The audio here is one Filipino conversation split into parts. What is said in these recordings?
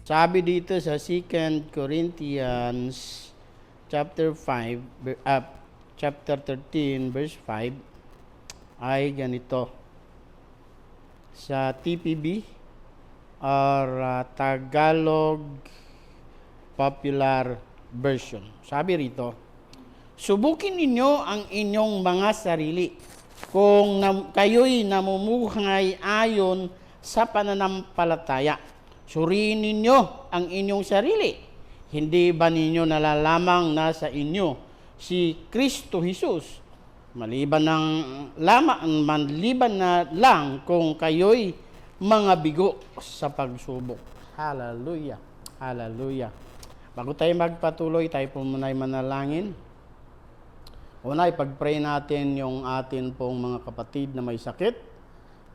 Sabi dito sa 2 Corinthians chapter 5, chapter 13, verse 5, ay ganito. Sa TPB or Tagalog Popular Version. Sabi rito, subukin ninyo ang inyong mga sarili kung kayo'y namumuhay ayon sa pananampalataya. Suriin ninyo ang inyong sarili. Hindi ba ninyo nalalamang nasa inyo si Kristo Jesus? Maliban na lang kung kayo'y mga bigo sa pagsubok. Hallelujah. Hallelujah. Bago tayo magpatuloy, tayo po muna'y manalangin. Una, ipag-pray natin yung atin pong mga kapatid na may sakit.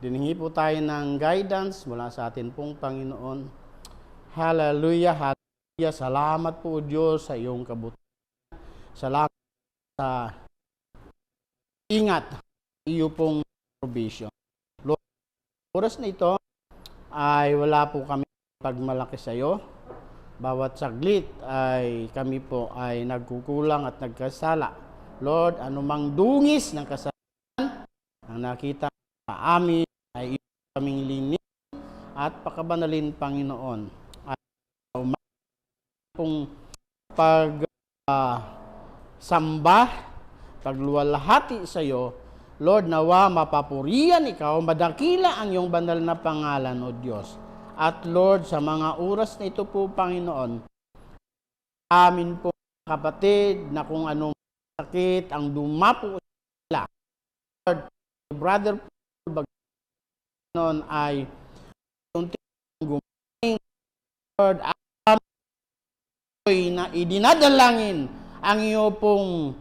Diningi po tayo ng guidance mula sa atin pong Panginoon. Hallelujah, hallelujah. Salamat po, Diyos, sa iyong kabutihan. Salamat sa ingat, iyo pong provision. Lord, oras na ito ay wala po kami pagmalaki sa iyo. Bawat saglit ay kami po ay nagkukulang at nagkasala. Lord, anumang dungis ng kasalanan ang nakita sa amin ay iyo kaming linis at pakabanalin, Panginoon. At pong samba, pagluwalhati sa iyo, Lord, nawa mapapurihan ikaw, madakila ang iyong banal na pangalan, O Diyos. At Lord, sa mga oras na ito po, Panginoon, amin po kapatid na kung anong sakit ang dumapo sila, Lord, brother Panginoon ay gumaling, Lord, na idinadalangin ang iyo pong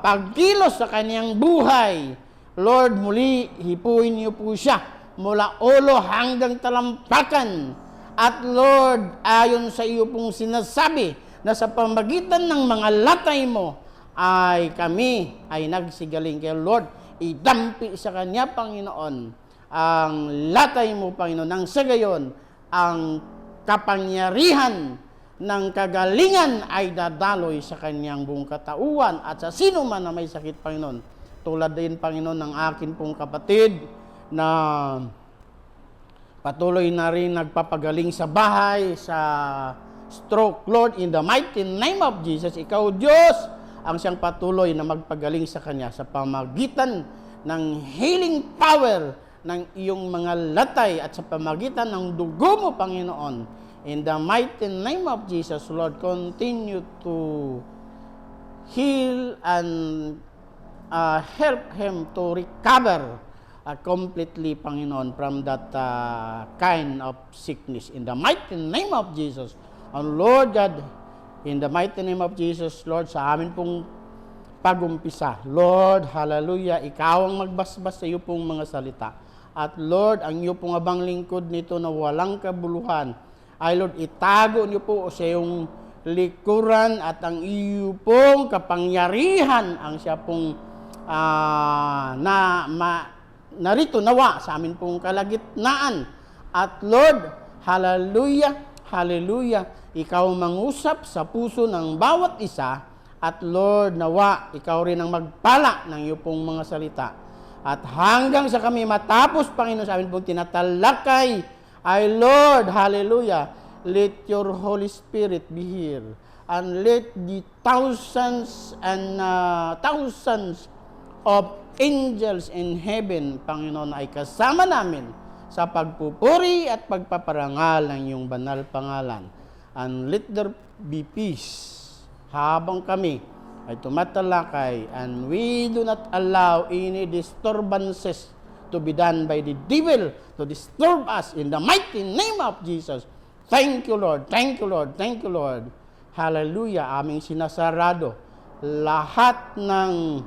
pagkilos sa kanyang buhay. Lord, muli hipuin niyo po siya mula ulo hanggang talampakan. At Lord, ayon sa iyo pong sinasabi na sa pamagitan ng mga latay mo ay kami ay nagsigaling. Kaya Lord, idampi sa kanya, Panginoon, ang latay mo, Panginoon, nang sa gayon ang kapangyarihan ng kagalingan ay dadaloy sa kanyang buong katauhan at sa sino man na may sakit, Panginoon. Tulad din, Panginoon, ng akin pong kapatid na patuloy na rin nagpapagaling sa bahay, sa stroke. Lord, in the mighty name of Jesus, ikaw, Diyos, ang siyang patuloy na magpagaling sa kanya sa pamagitan ng healing power ng iyong mga latay at sa pamagitan ng dugo mo, Panginoon. In the mighty name of Jesus, Lord, continue to heal and help him to recover completely, Panginoon, from that kind of sickness. In the mighty name of Jesus. And Lord God, in the mighty name of Jesus, Lord, sa amin pong pag-umpisa, Lord, hallelujah, ikaw ang magbasbas sa iyo pong mga salita. At Lord, ang iyo pong abang lingkod nito na walang kabuluhan, ay Lord, itago niyo po sa iyong likuran at ang iyo pong kapangyarihan ang siya pong narito nawa sa amin pong kalagitnaan. At Lord, hallelujah, hallelujah, ikaw mangusap sa puso ng bawat isa. At Lord, nawa, ikaw rin ang magpala ng iyo pong mga salita. At hanggang sa kami matapos, Panginoon, sa amin pong tinatalakay, ay Lord, hallelujah, let your Holy Spirit be here. And let the thousands and thousands of angels in heaven, Panginoon, ay kasama namin sa pagpupuri at pagpaparangal ng iyong banal pangalan. And let there be peace habang kami ay tumatalakay, and we do not allow any disturbances to be done by the devil to disturb us in the mighty name of Jesus. Thank you, Lord. Thank you, Lord. Thank you, Lord. Hallelujah. Aming sinasarado lahat ng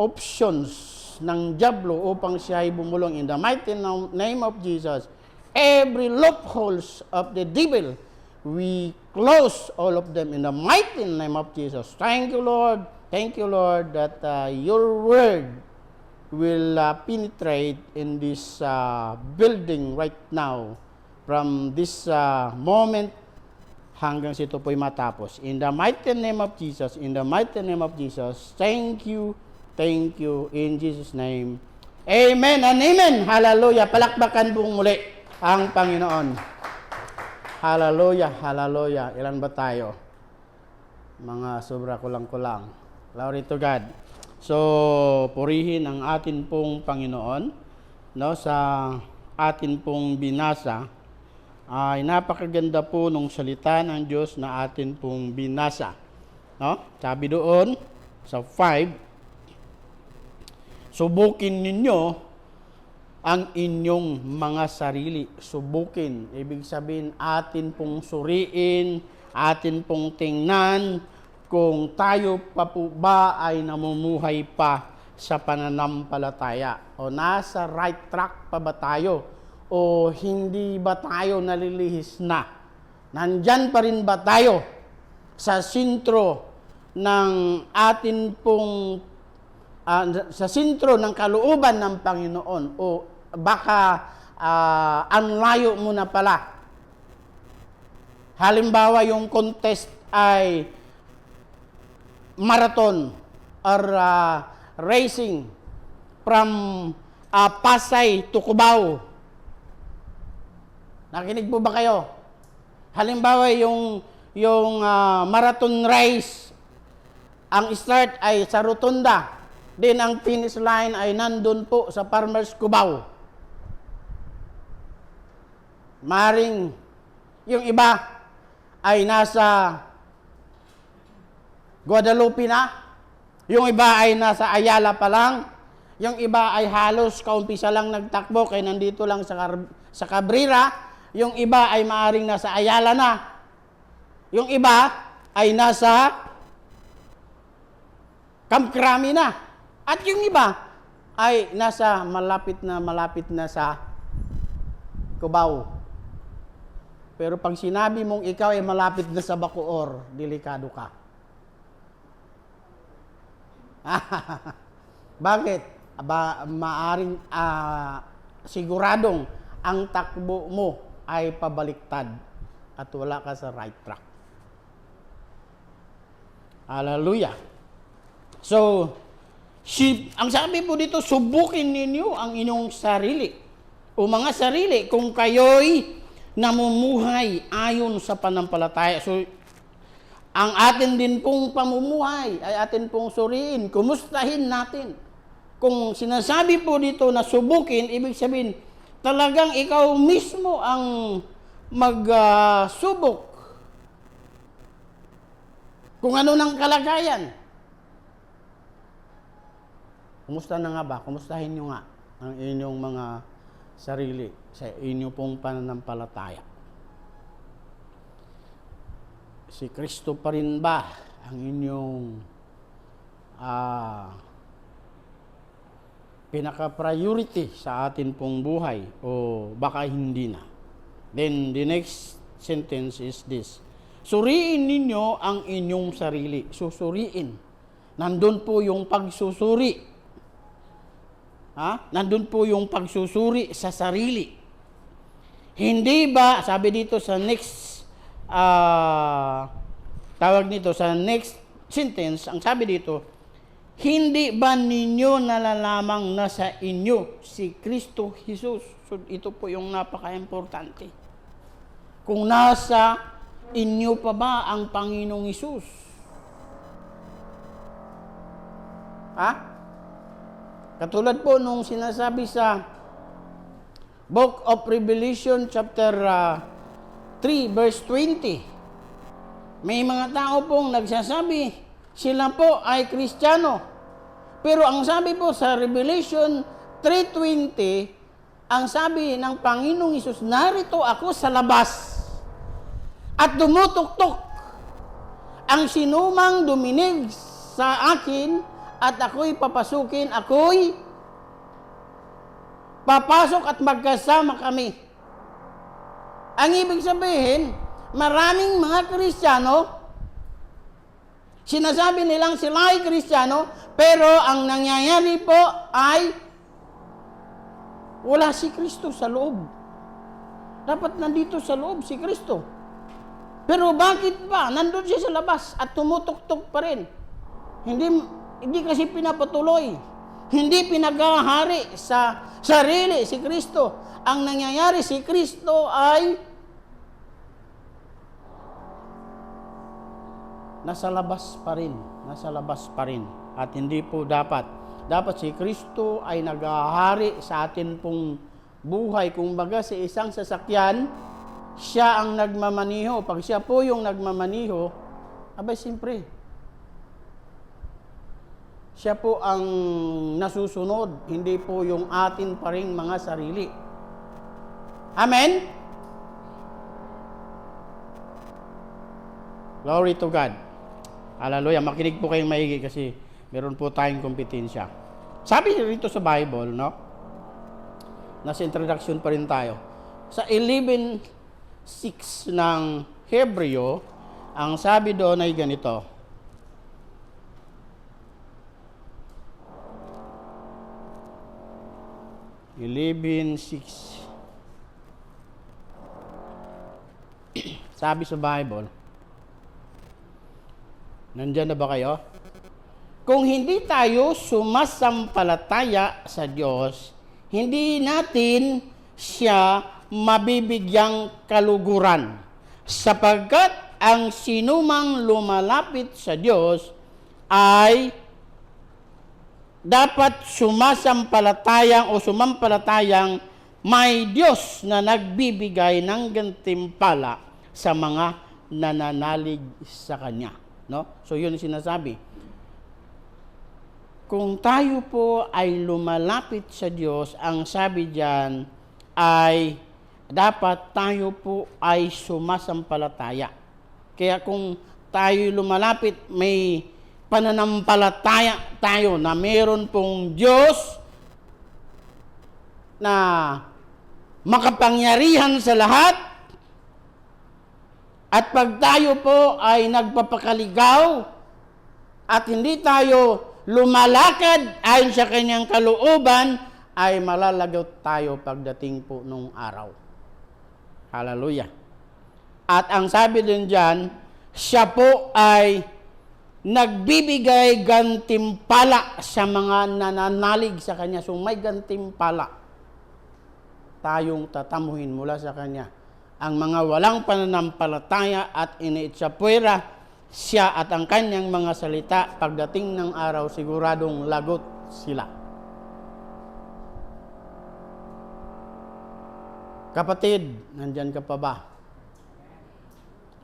options ng diablo upang siya ay bumulong in the mighty name of Jesus. Every loopholes of the devil, we close all of them in the mighty name of Jesus. Thank you, Lord. Thank you, Lord, that your word will penetrate in this building right now from this moment hanggang ito po'y matapos. In the mighty name of Jesus, in the mighty name of Jesus, thank you, in Jesus' name. Amen and amen. Hallelujah. Palakpakan po muli ang Panginoon. Hallelujah, hallelujah. Ilan ba tayo? Mga sobra kulang-kulang. Glory to God. So, purihin ang atin pong Panginoon, no, sa atin pong binasa. Ay napakaganda po nung salita ng Diyos na atin pong binasa. No? Sabi doon sa 5, subukin ninyo ang inyong mga sarili. Subukin. Ibig sabihin, atin pong suriin, atin pong tingnan kung tayo pa po ba ay namumuhay pa sa pananampalataya. O nasa right track pa ba tayo? O hindi ba tayo nalilihis na? Nandyan pa rin ba tayo sa sentro ng atin pong sa sentro ng kalooban ng Panginoon? O baka ang layo mo na pala? Halimbawa, yung contest ay marathon or racing from Pasay to Cubao. Nakinig po ba kayo? Halimbawa, yung marathon race, ang start ay sa Rotunda. Then ang finish line ay nandun po sa Farmers Cubao. Maring yung iba ay nasa Guadalupe na. Yung iba ay nasa Ayala pa lang. Yung iba ay halos kaumpisa lang nagtakbo kaya nandito lang sa Cabrera. Yung iba ay maaring nasa Ayala na. Yung iba ay nasa Camp Crame na. At yung iba ay nasa malapit na sa Cubao. Pero pag sinabi mong ikaw ay malapit na sa Bacoor, delikado ka. Bakit? Maaring siguradong ang takbo mo ay pabaliktad at wala ka sa right track. Hallelujah. So, ang sabi po dito, subukin ninyo ang inyong sarili. O mga sarili, kung kayo'y namumuhay ayon sa panampalataya. So, ang atin din pong pamumuhay ay atin pong suriin. Kumustahin natin. Kung sinasabi po dito na subukin, ibig sabihin, talagang ikaw mismo ang magsubok. Kung ano ng kalagayan. Kumusta na nga ba? Kumustahin nyo nga ang inyong mga sarili sa inyong pong pananampalataya. Si Kristo pa rin ba ang inyong pinaka-priority sa atin pong buhay o baka hindi na? Then the next sentence is this. Suriin ninyo ang inyong sarili. Susuriin. Nandun po yung pagsusuri. Nandun po yung pagsusuri sa sarili. Hindi ba, sabi dito sa next, tawag nito sa next sentence, ang sabi dito, hindi ba ninyo nalalamang na sa inyo si Kristo Jesus? So, ito po yung napaka-importante. Kung nasa inyo pa ba ang Panginoong Jesus? Katulad po nung sinasabi sa Book of Revelation chapter 3 verse 20. May mga tao pong nagsasabi sila po ay Kristiyano. Pero ang sabi po sa Revelation 3:20, ang sabi ng Panginoong Hesus, narito ako sa labas at dumutuktok. Ang sinumang duminig sa akin at ako'y papasukin, ako'y papasok at magkasama kami. Ang ibig sabihin, maraming mga Kristiyano, sinasabi nilang sila ay Kristiyano, pero ang nangyayari po ay wala si Kristo sa loob. Dapat nandito sa loob si Kristo. Pero bakit ba? Nandun siya sa labas at tumutok-tok pa rin. Hindi kasi pinapatuloy. Hindi pinagahari sa sarili si Kristo. Ang nangyayari si Kristo ay nasa labas pa rin. Nasa labas pa rin. At hindi po dapat. Dapat si Kristo ay nagahari sa atin pong buhay. Kung baga sa isang sasakyan, siya ang nagmamaniho. Pag siya po yung nagmamaniho, abay siyempre, siya po ang nasusunod, hindi po yung atin pa ring mga sarili. Amen? Glory to God. Hallelujah. Makinig po kayong maigi kasi meron po tayong kompetensya. Sabi rito sa Bible, no? Nasa introduction pa rin tayo. Sa 11:6 ng Hebreo, ang sabi doon ay ganito. Sabi sa Bible, nandyan na ba kayo? Kung hindi tayo sumasampalataya sa Diyos, hindi natin siya mabibigyang kaluguran. Sapagkat ang sinumang lumalapit sa Diyos ay dapat sumampalatayang may Diyos na nagbibigay ng gantimpala sa mga nananalig sa Kanya. No? So yun yung sinasabi. Kung tayo po ay lumalapit sa Diyos, ang sabi diyan ay dapat tayo po ay sumasampalataya. Kaya kung tayo lumalapit, may pananampalataya tayo na meron pong Diyos na makapangyarihan sa lahat. At pag tayo po ay nagpapakaligaw at hindi tayo lumalakad ayon sa kanyang kalooban, ay malalagot tayo pagdating po nung araw. Hallelujah. At ang sabi din dyan, siya po ay nagbibigay gantimpala sa mga nananalig sa Kanya. So may gantimpala tayong tatamuhin mula sa Kanya. Ang mga walang pananampalataya at iniitsapwera, siya at ang Kanyang mga salita, pagdating ng araw, siguradong lagot sila. Kapatid, nandyan ka pa ba?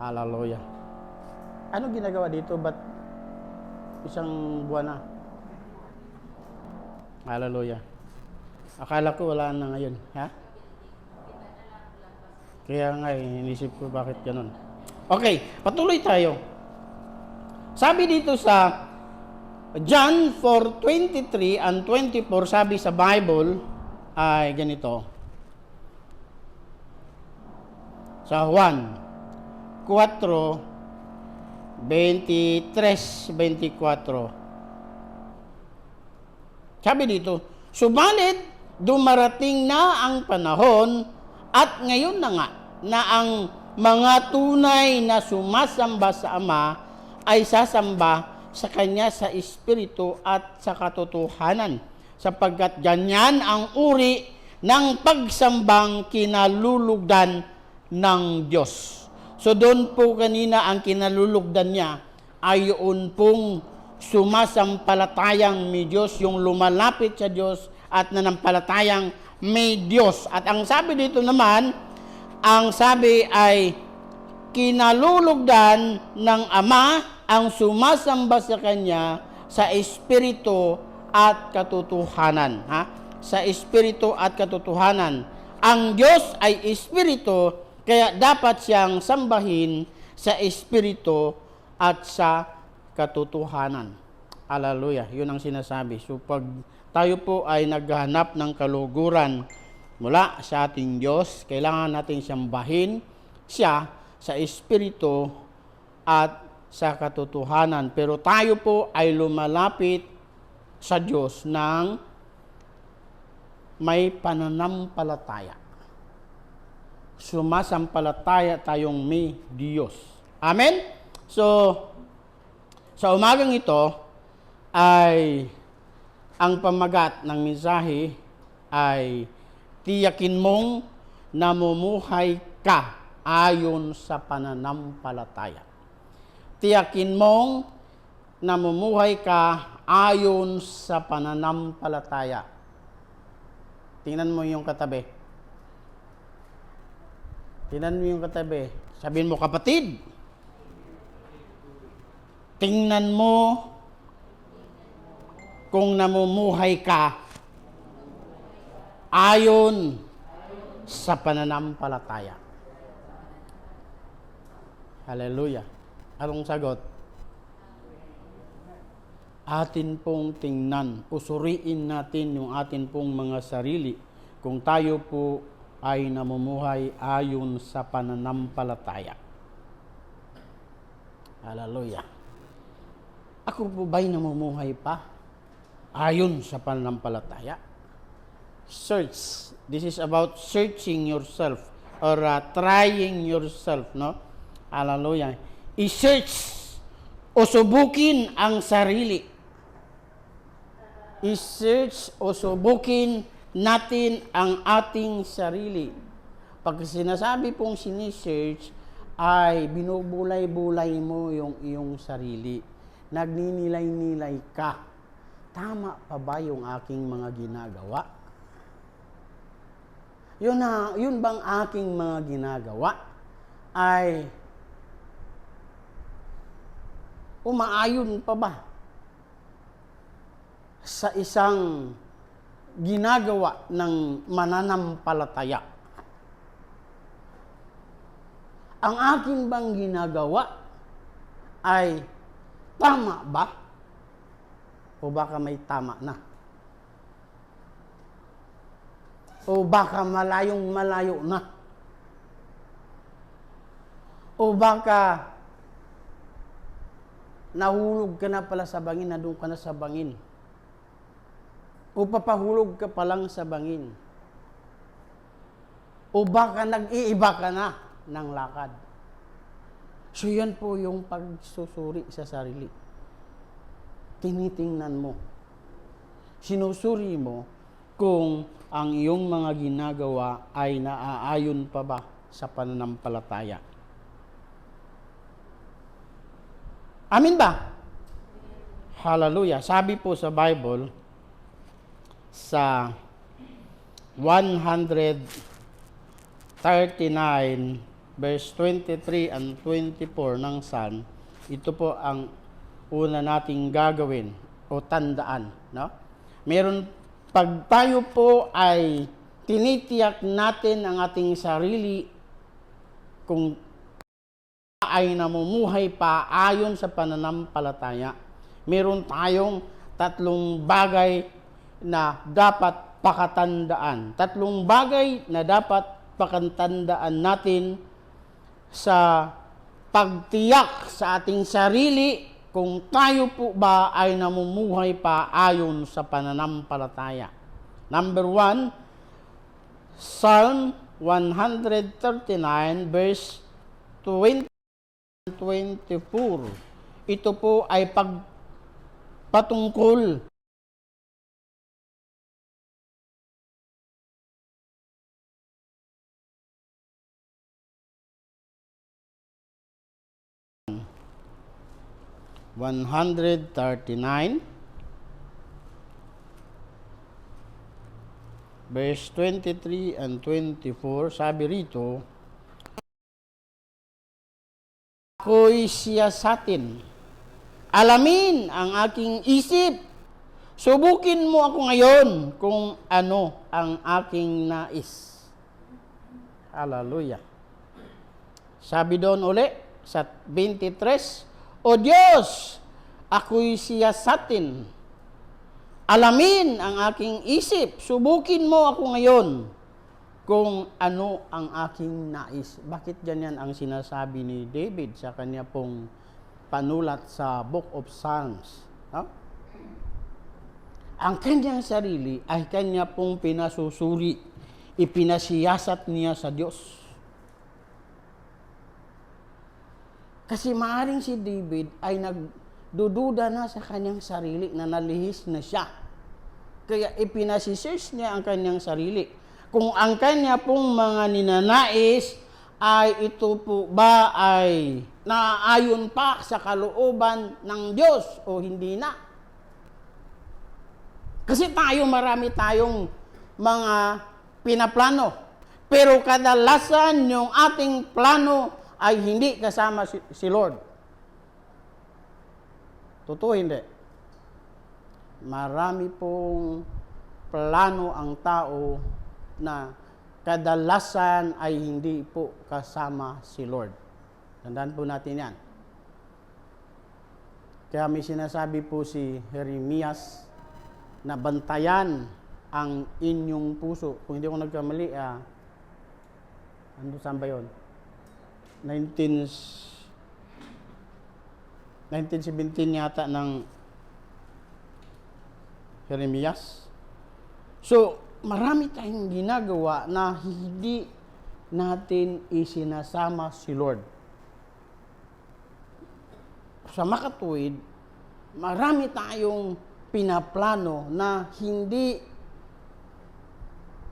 Hallelujah. Ano ginagawa dito? Ba't isang buwan na? Hallelujah. Akala ko wala na ngayon. Ha? Kaya nga, inisip ko bakit ganun. Okay, patuloy tayo. Sabi dito sa John 4:23 and 24, sabi sa Bible ay ganito. Sa Juan 4:23-24. Sabi dito, subalit dumarating na ang panahon at ngayon na nga na ang mga tunay na sumasamba sa Ama ay sasamba sa Kanya sa Espiritu at sa katotohanan, sapagkat ganyan ang uri ng pagsambang kinalulugdan ng Diyos. So doon po kanina ang kinalulugdan niya ay yun pong sumasampalatayang may Diyos, yung lumalapit sa Diyos at nanampalatayang may Diyos. At ang sabi dito naman, ang sabi ay kinalulugdan ng Ama ang sumasamba sa Kanya sa Espiritu at katotohanan. Ha? Sa Espiritu at katotohanan. Ang Diyos ay Espiritu, kaya dapat siyang sambahin sa Espiritu at sa katotohanan. Hallelujah. Yun ang sinasabi. So pag tayo po ay naghahanap ng kaluguran mula sa ating Diyos, kailangan natin sambahin siya sa Espiritu at sa katotohanan. Pero tayo po ay lumalapit sa Diyos ng may pananampalataya. sumasampalataya tayong may Diyos. Amen? So, sa umagang ito ay ang pamagat ng mensahe ay tiyakin mong namumuhay ka ayon sa pananampalataya. Tiyakin mong namumuhay ka ayon sa pananampalataya. Tingnan mo yung katabi. Tingnan mo yung katabi. Sabihin mo, kapatid, tingnan mo kung namumuhay ka ayon sa pananampalataya. Hallelujah. Anong sagot? Atin pong tingnan, usuriin natin yung atin pong mga sarili kung tayo po ay namumuhay ayon sa pananampalataya. Hallelujah. Ako po ba'y namumuhay pa ayon sa pananampalataya? Search. This is about searching yourself or trying yourself, no? Hallelujah. I-search o subukin ang sarili. I-search o subukin natin ang ating sarili. Pag sinasabi pong sini-search, ay binubulay-bulay mo yung iyong sarili. Nagninilay-nilay ka. Tama pa ba yung aking mga ginagawa? Yun bang aking mga ginagawa ay umaayon pa ba sa isang ginagawa ng mananampalataya? Ang akin bang ginagawa ay tama ba? O baka may tama na? O baka malayong-malayo na? O baka nahulog ka na pala sa bangin, nadun ka na sa bangin? O papahulog ka pa lang sa bangin? O baka nag-iiba ka na ng lakad? So yan po yung pagsusuri sa sarili. Tinitingnan mo. Sinusuri mo kung ang iyong mga ginagawa ay naaayon pa ba sa pananampalataya. Amin ba? Hallelujah. Sabi po sa Bible, sa 139 verse 23 and 24 ng Psalm, ito po ang una nating gagawin o tandaan, no? Pag tayo po ay tinitiyak natin ang ating sarili kung ay namumuhay pa ayon sa pananampalataya, meron tayong tatlong bagay na dapat pakatandaan. Tatlong bagay na dapat pakatandaan natin sa pagtiyak sa ating sarili kung tayo po ba ay namumuhay pa ayon sa pananampalataya. Number 1, Psalm 139 verse 20-24. Ito po ay patungkol verse 23 and 24, sabi rito, ako'y siyasatin, alamin ang aking isip, subukin mo ako ngayon kung ano ang aking nais. Hallelujah. Sabi doon uli sa 23, O Diyos, ako'y siyasatin, alamin ang aking isip, subukin mo ako ngayon kung ano ang aking nais. Bakit ganyan ang sinasabi ni David sa kanya pong panulat sa Book of Psalms? No? Ang kanyang sarili ay kanya pong pinasusuri, ipinasiyasat niya sa Diyos. Kasi maaring si David ay nagdududa na sa kanyang sarili na nalihis na siya. Kaya ipinasisearch niya ang kanyang sarili. Kung ang kanya pong mga ninanais ay ito po ba ay naaayon pa sa kalooban ng Diyos o hindi na. Kasi marami tayong mga pinaplano. Pero kadalasan yung ating plano ay hindi kasama si Lord. Totoo hindi? Marami pong plano ang tao na kadalasan ay hindi po kasama si Lord. Tandaan po natin yan. Kaya may sinasabi po si Jeremias na bantayan ang inyong puso. Kung hindi ko nagkamali, saan ba yun? 1917 yata ng Jeremias. So, marami tayong ginagawa na hindi natin isinasama si Lord. Sa makatuwid, marami tayong pinaplano na hindi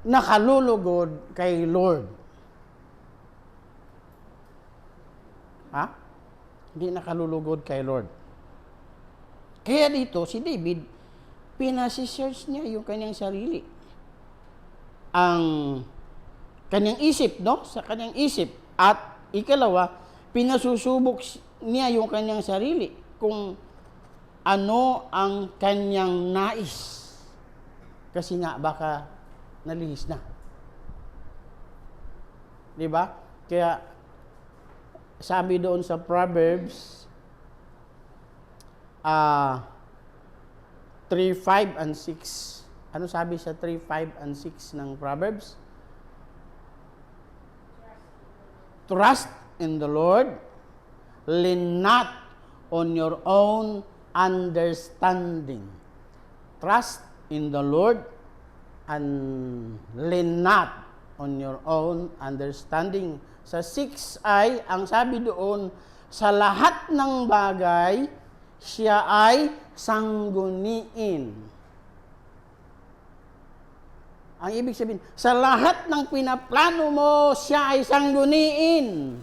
nakalulugod kay Lord. Hindi nakalulugod kay Lord. Kaya dito, si David, pinasi-search niya yung kanyang sarili. Ang kanyang isip, no? Sa kanyang isip. At ikalawa, pinasusubok niya yung kanyang sarili kung ano ang kanyang nais. Kasi nga, baka nalihis na. Diba? Kaya, sabi doon sa Proverbs 3:5 and 6. Ano sabi sa 3:5 and 6 ng Proverbs? Trust in the Lord, lean not on your own understanding. Trust in the Lord and lean not on your own understanding. Sa 6 ay, ang sabi doon, sa lahat ng bagay, siya ay sangguniin. Ang ibig sabihin, sa lahat ng pinaplano mo, siya ay sangguniin.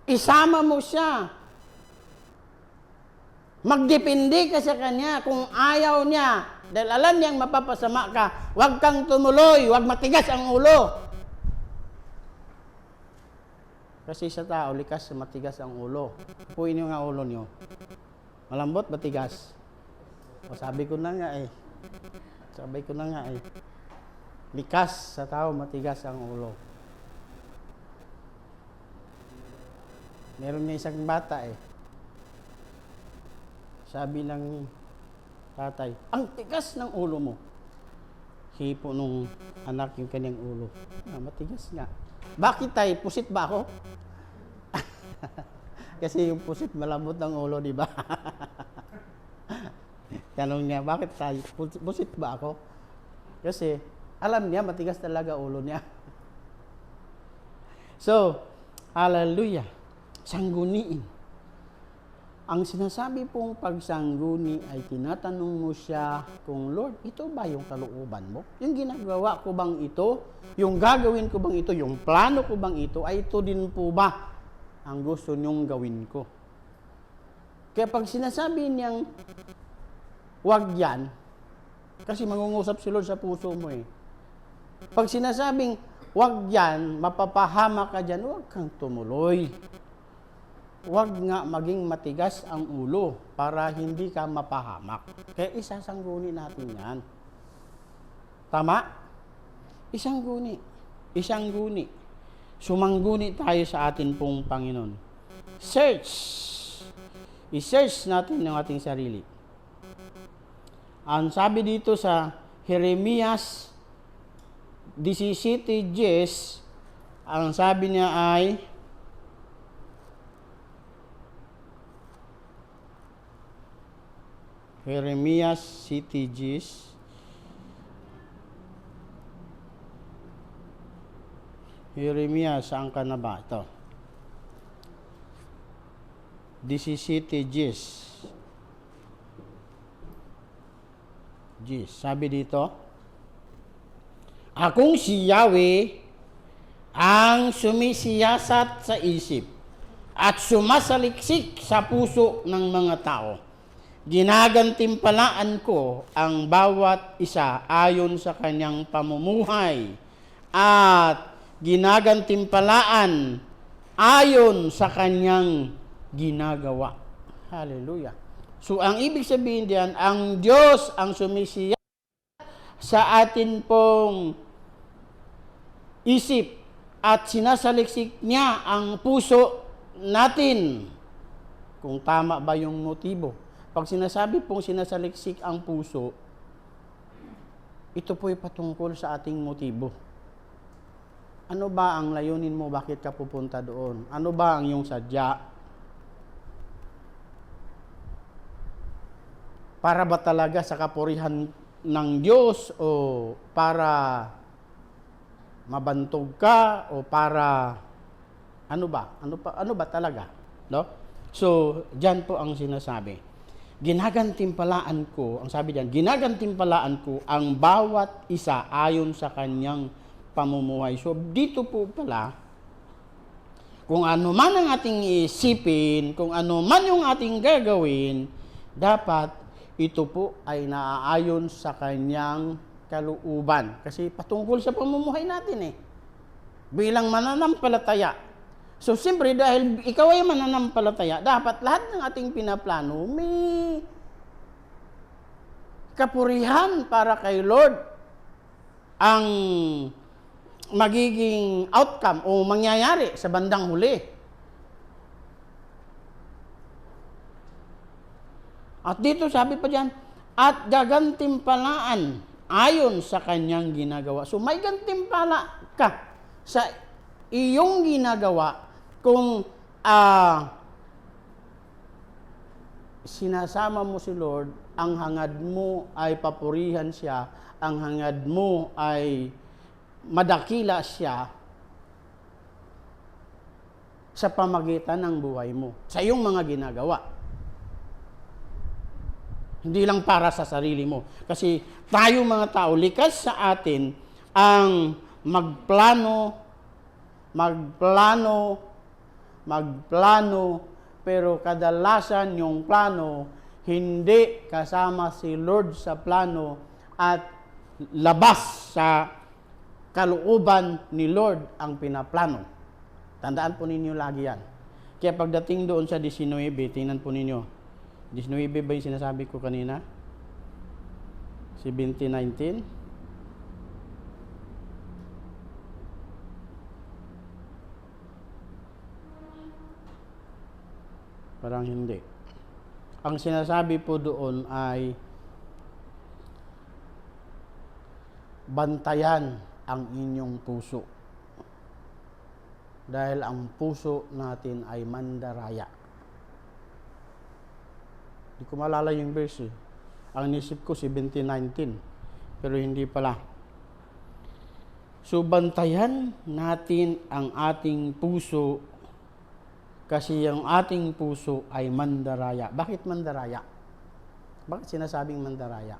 Isama mo siya. Magdepende ka sa kanya. Kung ayaw niya, dahil alam niyang mapapasama ka, huwag kang tumuloy, huwag matigas ang ulo. Kasi sa tao, likas matigas ang ulo. Puin niyo nga ulo niyo. Malambot, matigas. O sabi ko na nga eh. Likas sa tao, matigas ang ulo. Meron niya isang bata eh. Sabi ng tatay, ang tigas ng ulo mo. Hipo nung anak yung kanyang ulo. Matigas nga. Bakit tayo? Pusit ba ako? Kasi yung pusit malambot ng ulo, di ba? Tanong niya, bakit tayo? Pusit ba ako? Kasi alam niya, matigas talaga ulo niya. So, hallelujah. Sangguniin. Ang sinasabi pong pagsangguni ay tinatanong mo siya kung, Lord, ito ba yung kalooban mo? Yung ginagawa ko bang ito? Yung gagawin ko bang ito? Yung plano ko bang ito? Ay ito din po ba ang gusto niyong gawin ko? Kaya pag sinasabi niyang wag yan, kasi mangungusap si Lord sa puso mo eh. Pag sinasabing wag yan, mapapahama ka dyan, wag kang tumuloy. Wag nga maging matigas ang ulo para hindi ka mapahamak. Kaya isasangguni natin yan. Tama? Isangguni. Sumangguni tayo sa atin pong Panginoon. I-search natin ang ating sarili. Ang sabi dito sa Jeremias 17:10, ang sabi niya ay, Jeremias 17:10, Jeremias, saan ka na ba? Ito. 17 Gs. Sabi dito, akong si Yahweh ang sumisiyasat sa isip at sumasaliksik sa puso ng mga tao. Ginagantimpalaan ko ang bawat isa ayon sa kanyang pamumuhay at ginagantimpalaan ayon sa kanyang ginagawa. Hallelujah. So, ang ibig sabihin diyan, ang Diyos ang sumisiya sa atin pong isip at sinasaliksik niya ang puso natin. Kung tama ba yung motibo. Pag sinasabi pong sinasaliksik ang puso, ito po'y patungkol sa ating motibo. Ano ba ang layunin mo? Bakit ka pupunta doon? Ano ba ang iyong sadya? Para ba talaga sa kapurihan ng Diyos o para mabantog ka o para ano ba? Ano ba talaga? No? So, diyan po ang sinasabi. Ginagantimpalaan ko, ang sabi diyan, ginagantimpalaan ko ang bawat isa ayon sa kanyang pamumuhay. So, dito po pala, kung ano man ang ating isipin, kung ano man yung ating gagawin, dapat ito po ay naaayon sa kanyang kalooban. Kasi patungkol sa pamumuhay natin bilang mananampalataya. So, siyempre, dahil ikaw ay mananampalataya, dapat lahat ng ating pinaplano may kapurihan para kay Lord ang magiging outcome o mangyayari sa bandang huli. At dito sabi pa diyan, at gagantimpalaan ayon sa kanyang ginagawa. So may gantimpala ka sa iyong ginagawa kung sinasama mo si Lord, ang hangad mo ay papurihan siya, ang hangad mo ay madakila siya sa pamagitan ng buhay mo, sa iyong mga ginagawa. Hindi lang para sa sarili mo. Kasi tayo mga tao, likas sa atin ang magplano, pero kadalasan yung plano, hindi kasama si Lord sa plano at labas sa kalooban ni Lord ang pinaplano. Tandaan po ninyo lagi yan. Kaya pagdating doon sa 19, tingnan po ninyo. 19 ba yung sinasabi ko kanina? 17:19. Parang hindi. Ang sinasabi po doon ay bantayan ang inyong puso. Dahil ang puso natin ay mandaraya. Hindi ko maalala yung verse. Ang nisip ko 17:19. Pero hindi pala. So, bantayan natin ang ating puso kasi ang ating puso ay mandaraya. Bakit mandaraya? Bakit sinasabing mandaraya?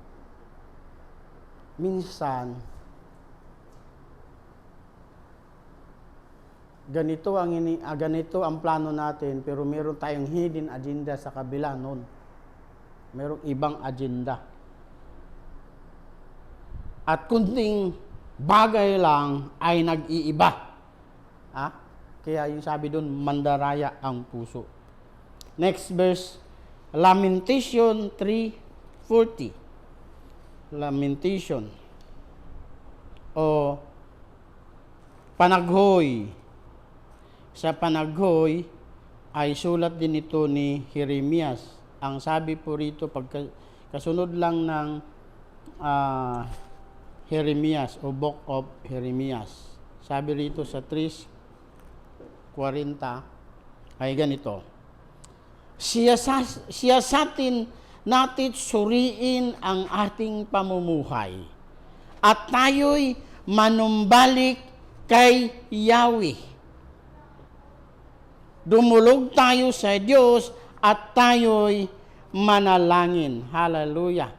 Minsan, ganito ang plano natin pero meron tayong hidden agenda sa kabila noon. Merong ibang agenda. At kunting bagay lang ay nag-iiba. Kaya yung sabi doon, mandaraya ang puso. Next verse, Lamentation 3:40. Lamentation. O panaghoy. Sa panaghoy ay sulat din ito ni Jeremias. Ang sabi po rito, kasunod lang ng Jeremias o Book of Jeremias. Sabi rito sa 3:40 ay ganito. Siyasatin natin suriin ang ating pamumuhay at tayo'y manumbalik kay Yahweh. Dumulog tayo sa Diyos at tayo'y manalangin. Hallelujah.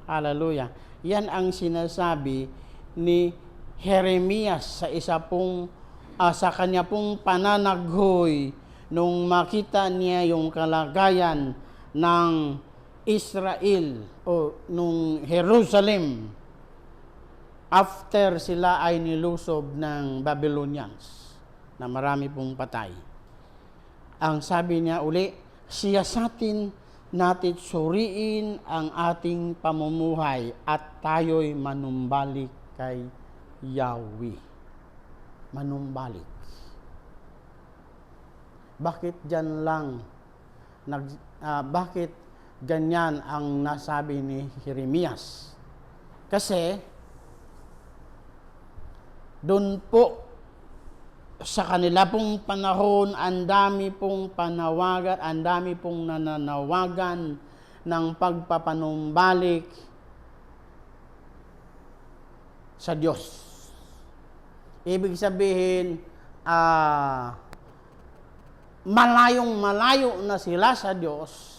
Hallelujah. Yan ang sinasabi ni Jeremias sa kanya pong pananaghoy nung makita niya yung kalagayan ng Israel o nung Jerusalem after sila ay nilusob ng Babylonians na marami pong patay. Ang sabi niya uli, siyasatin natin suriin ang ating pamumuhay at tayo'y manumbalik kay Yahweh. Manumbalik. Bakit dyan lang bakit ganyan ang nasabi ni Jeremias? Kasi doon po sa kanila pong panahon, ang dami pong panawagan, ang dami pong nananawagan ng pagpapanumbalik sa Diyos. Ibig sabihin, malayong-malayo na sila sa Diyos.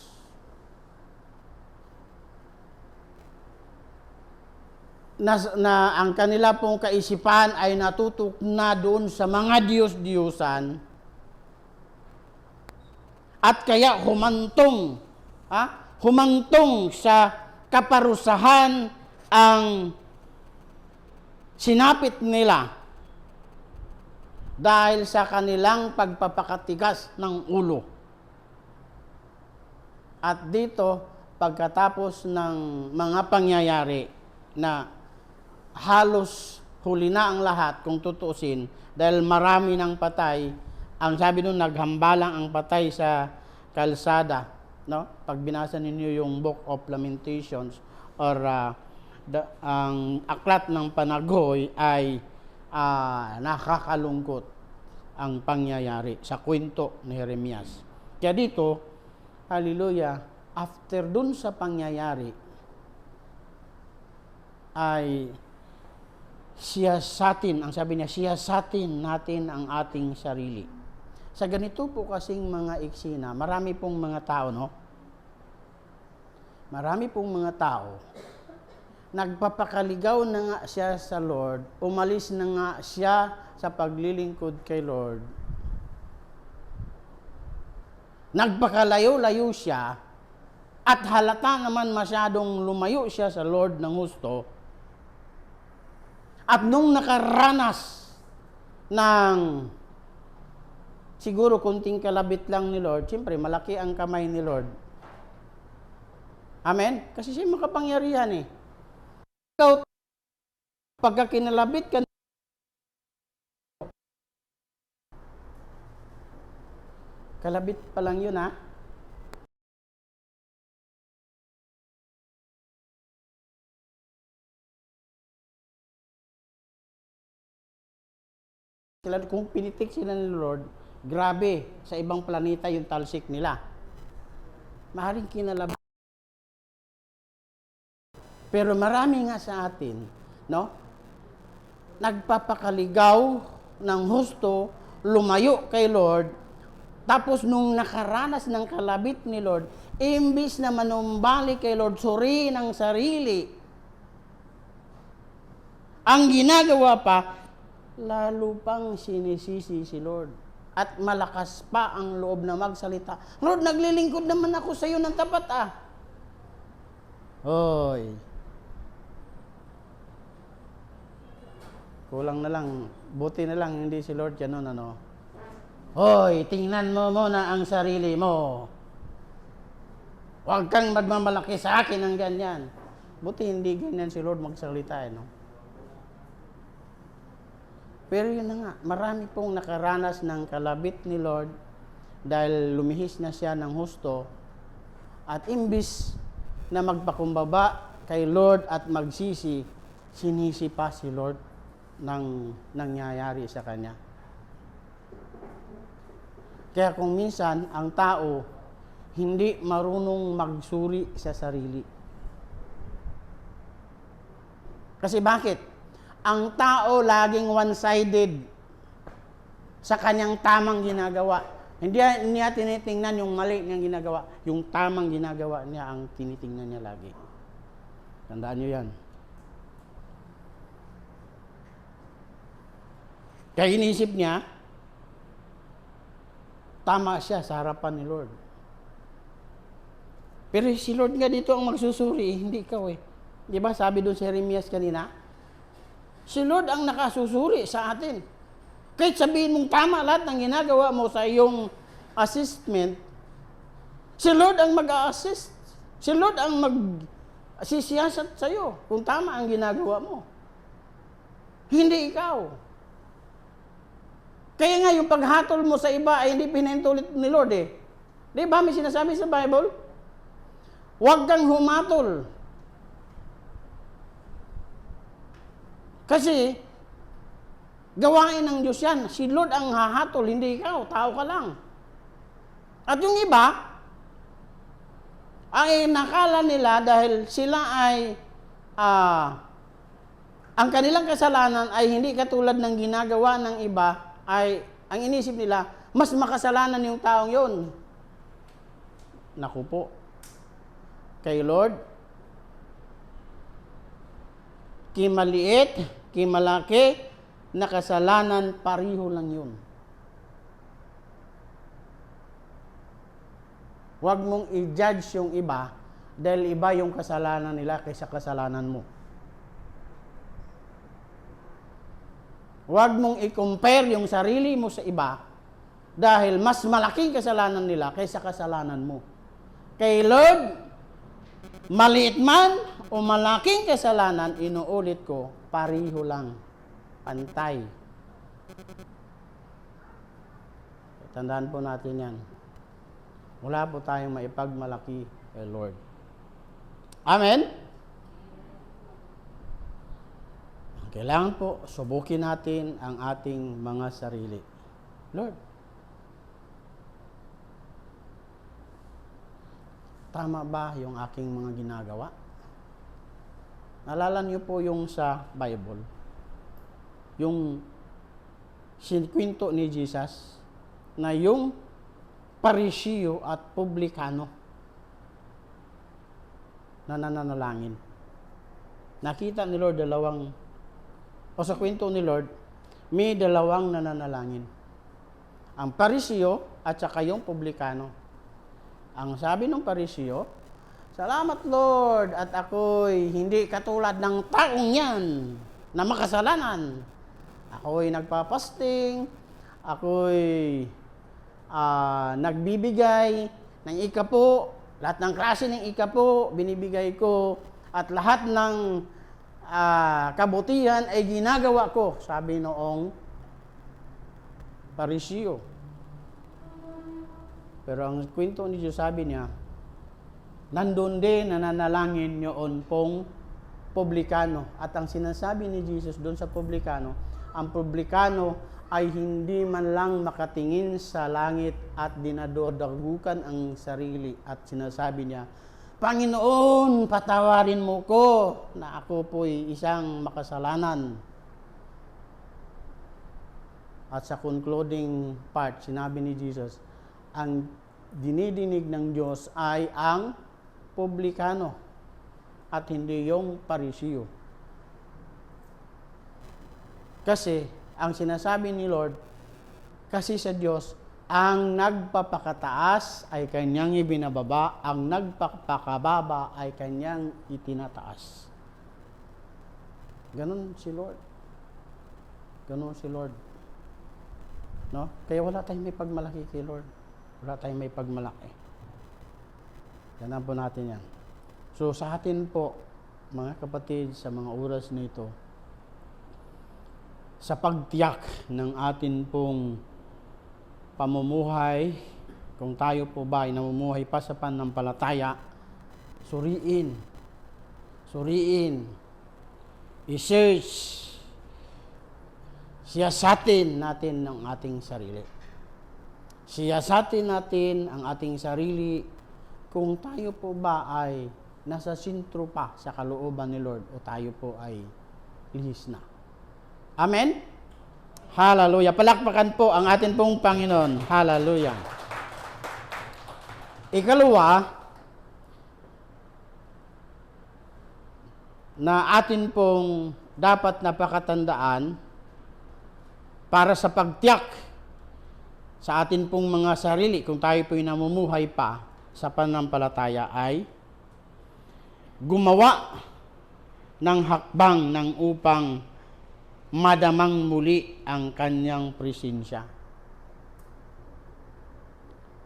Na ang kanila pong kaisipan ay natutok na doon sa mga Diyos-Diyosan at kaya humantong sa kaparusahan ang sinapit nila dahil sa kanilang pagpapakatigas ng ulo. At dito, pagkatapos ng mga pangyayari na halos huli na ang lahat kung tutuusin dahil marami ng patay, ang sabi nun, naghambalang ang patay sa kalsada, no? Pag binasa ninyo yung Book of Lamentations or ang aklat ng panaghoy ay nakakalungkot ang pangyayari sa kwento ni Jeremias. Kaya dito, hallelujah, after dun sa pangyayari ay ang sabi niya, siyasatin natin ang ating sarili. Sa ganito po kasing mga eksena, marami pong mga tao, no? Marami pong mga tao, nagpapakaligaw na nga siya sa Lord, umalis na nga siya sa paglilingkod kay Lord. Nagpakalayo-layo siya, at halata naman masyadong lumayo siya sa Lord ng husto. At nung nakaranas ng siguro kunting kalabit lang ni Lord, siyempre malaki ang kamay ni Lord. Amen? Kasi siya makapangyarihan eh. Ikaw, pagka kinalabit ka, kalabit pa lang yun ha. Kung pinitik sila ni Lord, grabe, sa ibang planeta yung talsik nila. Maaaring kinalabit. Pero marami nga sa atin, no? Nagpapakaligaw ng husto, lumayo kay Lord, tapos nung nakaranas ng kalabit ni Lord, imbis na manumbalik kay Lord, suriin ang sarili, ang ginagawa pa, lalo pang sinisisi si Lord. At malakas pa ang loob na magsalita. Lord, naglilingkod naman ako sa iyo ng tapat ah. Hoy. Kulang na lang, buti na lang hindi si Lord ganun ano. Hoy, tingnan mo muna ang sarili mo. Huwag kang magmamalaki sa akin ng ganyan. Buti hindi ganyan si Lord magsalita no. Pero yun na nga, marami pong nakaranas ng kalabit ni Lord dahil lumihis na siya ng husto at imbis na magpakumbaba kay Lord at magsisi, sinisi pa si Lord ng nangyayari sa kanya. Kaya kung minsan ang tao hindi marunong magsuri sa sarili. Kasi bakit? Ang tao laging one-sided sa kanyang tamang ginagawa. Hindi niya tinitingnan yung mali niyang ginagawa. Yung tamang ginagawa niya ang tinitingnan niya lagi. Tandaan niyo yan. Kaya inisip niya, tama siya sa harapan ni Lord. Pero si Lord nga dito ang magsusuri, hindi ikaw eh. Di ba sabi doon si Jeremias kanina? Si Lord ang nakasusuri sa atin. Kahit sabihin mong tama lahat ng ginagawa mo sa iyong assessment, si Lord ang mag-a-assist. Si Lord ang mag-sisiyasat sa iyo kung tama ang ginagawa mo. Hindi ikaw. Kaya nga yung paghatol mo sa iba ay hindi pinintulit ni Lord eh. Di ba may sinasabi sa Bible? Huwag kang humatol. Kasi, gawain ng Diyos yan. Si Lord ang hahatol, hindi ikaw. Tao ka lang. At yung iba, ay nakala nila dahil sila ay, ang kanilang kasalanan ay hindi katulad ng ginagawa ng iba, ay ang inisip nila, mas makasalanan yung taong yon. Naku po. Kay Lord, kimaliit, kimalaki, na kasalanan, pariho lang yun. Huwag mong i-judge yung iba dahil iba yung kasalanan nila kaysa kasalanan mo. Huwag mong i-compare yung sarili mo sa iba dahil mas malaking kasalanan nila kaysa kasalanan mo. Kay Lord, maliit man o malaking kasalanan, inuulit ko, pariho lang. Pantay. Tandaan po natin yan. Wala po tayong maipagmalaki kay Lord. Amen? Kailangan po, subukin natin ang ating mga sarili. Lord, tama ba yung aking mga ginagawa? Naalala niyo po yung sa Bible, yung kwento ni Jesus, na yung Parisiyo at Publikano na nananalangin. Nakita ni Lord sa kwento ni Lord, may dalawang nananalangin. Ang Parisiyo at saka yung Publikano. Ang sabi ng Parisiyo, "Salamat Lord, at ako'y hindi katulad ng taong yan na makasalanan. Ako'y nagpapasting, ako'y nagbibigay ng ikapo, lahat ng klase ng ikapo, binibigay ko, at lahat ng kabutihan ay ginagawa ko," sabi noong Parisiyo. Pero ang kwento ni Diyos, sabi niya, nandun din nananalangin yun pong Publikano. At ang sinasabi ni Jesus doon sa Publikano, ang Publikano ay hindi man lang makatingin sa langit at dinadagukan ang sarili. At sinasabi niya, "Panginoon, patawarin mo ko na ako po'y isang makasalanan." At sa concluding part, sinabi ni Jesus, ang dinidinig ng Diyos ay ang Publikano at hindi yung Parisiyo. Kasi ang sinasabi ni Lord, kasi sa Diyos, ang nagpapakataas ay kanyang ibinababa, ang nagpapakababa ay kanyang itinataas. Ganon si Lord. Ganon si Lord. No? Kaya wala tayong may pagmalaki kay Lord. Wala tayong may pagmalaki. Tandaan po natin yan. So sa atin po, mga kapatid, sa mga oras na ito, sa pagtiyak ng atin pong pamumuhay, kung tayo po ba ay namumuhay pa sa pananampalataya, suriin, i-search, siyasatin natin ng ating sarili. Siyasatin natin ang ating sarili kung tayo po ba ay nasa sentro pa sa kalooban ni Lord o tayo po ay lihis na. Amen? Hallelujah. Palakpakan po ang atin pong Panginoon. Hallelujah. Ikalawa, na atin pong dapat napakatandaan para sa pagtiyak sa atin pong mga sarili kung tayo po'y namumuhay pa sa pananampalataya ay gumawa ng hakbang ng upang madamang muli ang kanyang presensya.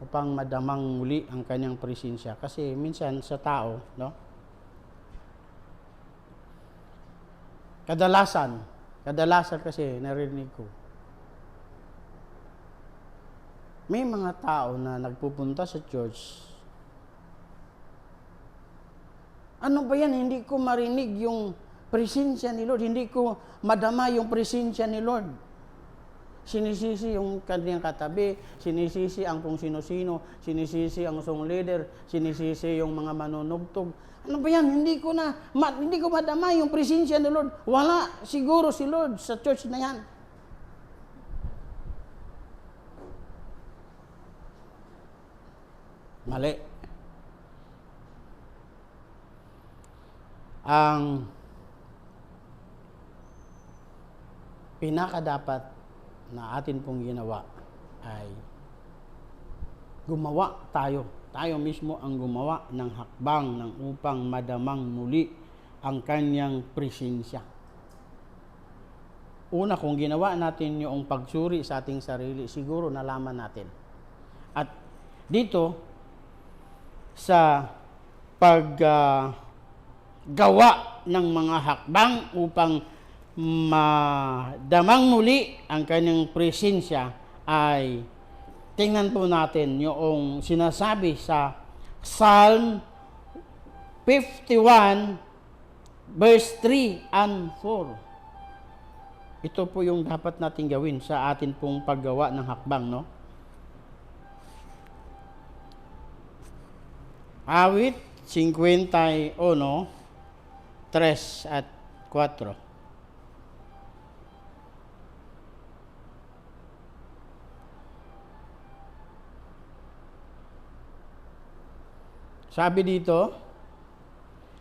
Upang madamang muli ang kanyang presensya. Kasi minsan sa tao, no? Kadalasan kasi narinig ko, may mga tao na nagpupunta sa church. Ano ba yan? Hindi ko marinig yung presensya ni Lord. Hindi ko madama yung presensya ni Lord. Sinisisi yung kanyang katabi, sinisisi ang kung sino-sino, sinisisi ang song leader, sinisisi yung mga manunugtog. Ano ba yan? Hindi ko madama yung presensya ni Lord. Wala siguro si Lord sa church na yan. Mali. Ang pinakadapat na atin pong ginawa ay gumawa tayo. Tayo mismo ang gumawa ng hakbang ng upang madamang muli ang kanyang presensya. Una, kung ginawa natin yung pagsuri sa ating sarili, siguro nalaman natin. At dito, sa paggawa ng mga hakbang upang madamang muli ang kanyang presensya ay tingnan po natin yung sinasabi sa Psalm 51 verse 3 and 4. Ito po yung dapat natin gawin sa atin pong paggawa ng hakbang, no? Awit 51, 3 at 4. Sabi dito,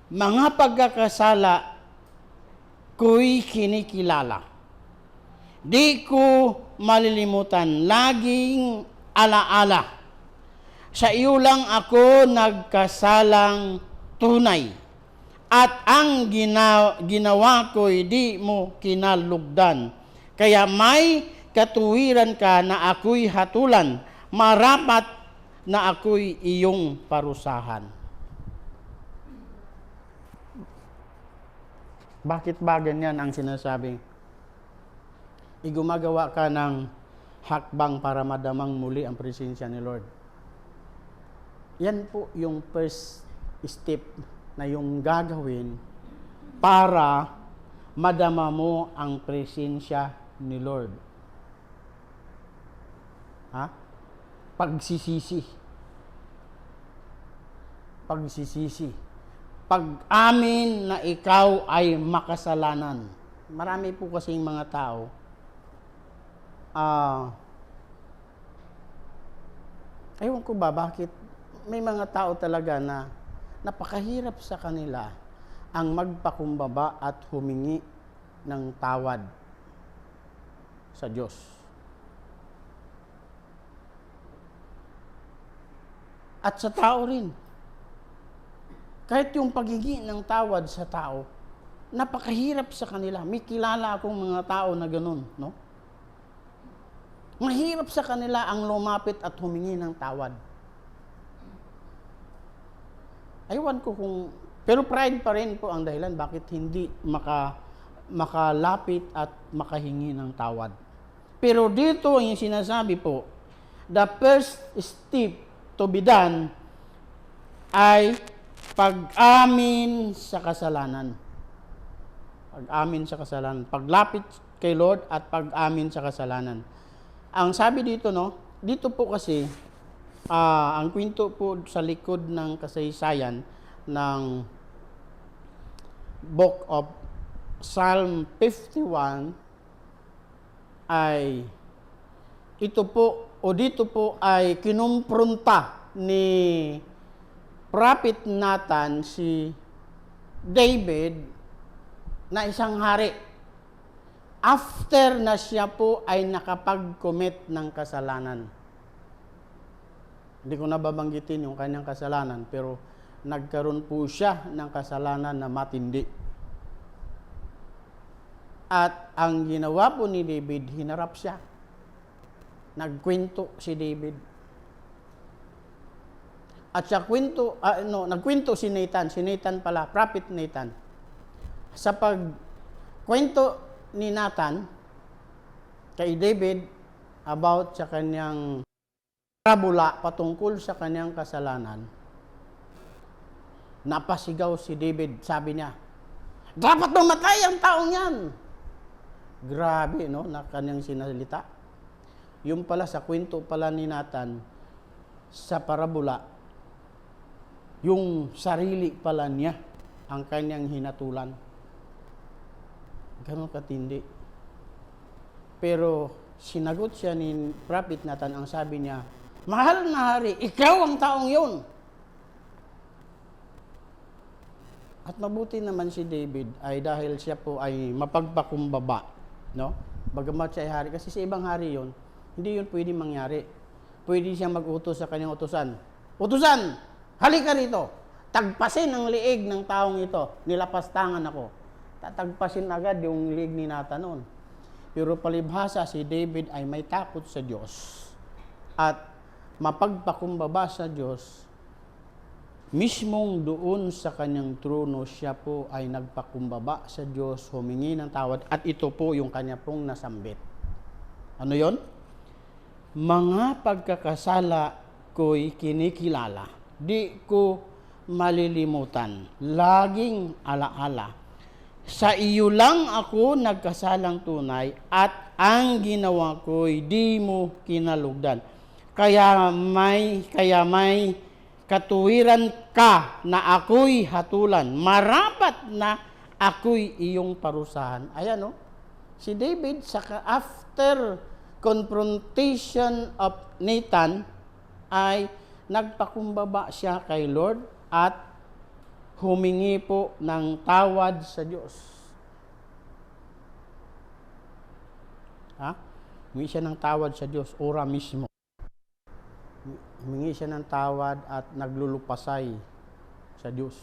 mga pagkakasala ko'y kinikilala. Di ko malilimutan, laging alaala. Sa iyo lang ako nagkasalang tunay. At ang ginawa ko'y di mo kinalugdan. Kaya may katuwiran ka na ako'y hatulan. Marapat na ako'y iyong parusahan. Bakit ba ganyan ang sinasabing? Igumagawa ka ng hakbang para madamang muli ang presensya ni Lord. Yan po yung first step na yung gagawin para madama mo ang presensya ni Lord. Ha? Pagsisisi. Pag-amin na ikaw ay makasalanan. Marami po kasing mga tao, ewan ko ba bakit may mga tao talaga na napakahirap sa kanila ang magpakumbaba at humingi ng tawad sa Diyos. At sa tao rin. Kahit yung paghingi ng tawad sa tao, napakahirap sa kanila. May kilala akong mga tao na ganun, no? Mahirap sa kanila ang lumapit at humingi ng tawad. Aywan ko kung... Pero pride pa rin po ang dahilan bakit hindi makalapit at makahingi ng tawad. Pero dito yung sinasabi po, the first step to be done ay pag-amin sa kasalanan. Pag-amin sa kasalanan. Paglapit kay Lord at pag-amin sa kasalanan. Ang sabi dito, no, dito po kasi, ang kwento po sa likod ng kasaysayan ng Book of Psalm 51 ay ito po o dito po ay kinumpronta ni Prophet Nathan si David na isang hari after na siya po ay nakapag-commit ng kasalanan. Hindi ko na babanggitin yung kanyang kasalanan, pero nagkaroon po siya ng kasalanan na matindi. At ang ginawa po ni David, hinarap siya. Nagkwento si David. At siya nagkwento si Nathan pala, Prophet Nathan. Sa pagkwento ni Nathan kay David about sa kanyang parabula patungkol sa kanyang kasalanan, napasigaw si David. Sabi niya, dapat mamatay ang taong yan. Grabe, no, na kanyang sinalita. Yung pala sa kwento pala ni Nathan, sa parabula, yung sarili pala niya ang kanyang hinatulan. Ganon katindi. Pero sinagot siya ni Prophet Nathan, ang sabi niya, mahal na hari, ikaw ang taong yun. At mabuti naman si David ay dahil siya po ay mapagpakumbaba, no? Bagamat siya ay hari, kasi sa ibang hari yun, hindi yun pwede mangyari. Pwede siyang mag-utos sa kanyang utusan. Utusan, halika rito. Tagpasin ang liig ng taong ito. Nilapastangan ako. Tatagpasin agad yung liig ni Nathan noon. Pero palibhasa si David ay may takot sa Diyos. At mapagpakumbaba sa Diyos, mismong doon sa kanyang trono, siya po ay nagpakumbaba sa Diyos, humingi ng tawad, at ito po yung kanya pong nasambit. Ano yon? Mga pagkakasala ko'y kinikilala, di ko malilimutan, laging alaala. Sa iyo lang ako nagkasalang tunay, at ang ginawa ko'y di mo kinalugdan. Kaya may katuwiran ka na ako'y hatulan, marapat na ako'y iyong parusahan. Ayan, no? Si David, after confrontation of Nathan, ay nagpakumbaba siya kay Lord at humingi po ng tawad sa Diyos. Humingi siya ng tawad sa Diyos, ora mismo. Humingi siya ng tawad at naglulupasay sa Diyos.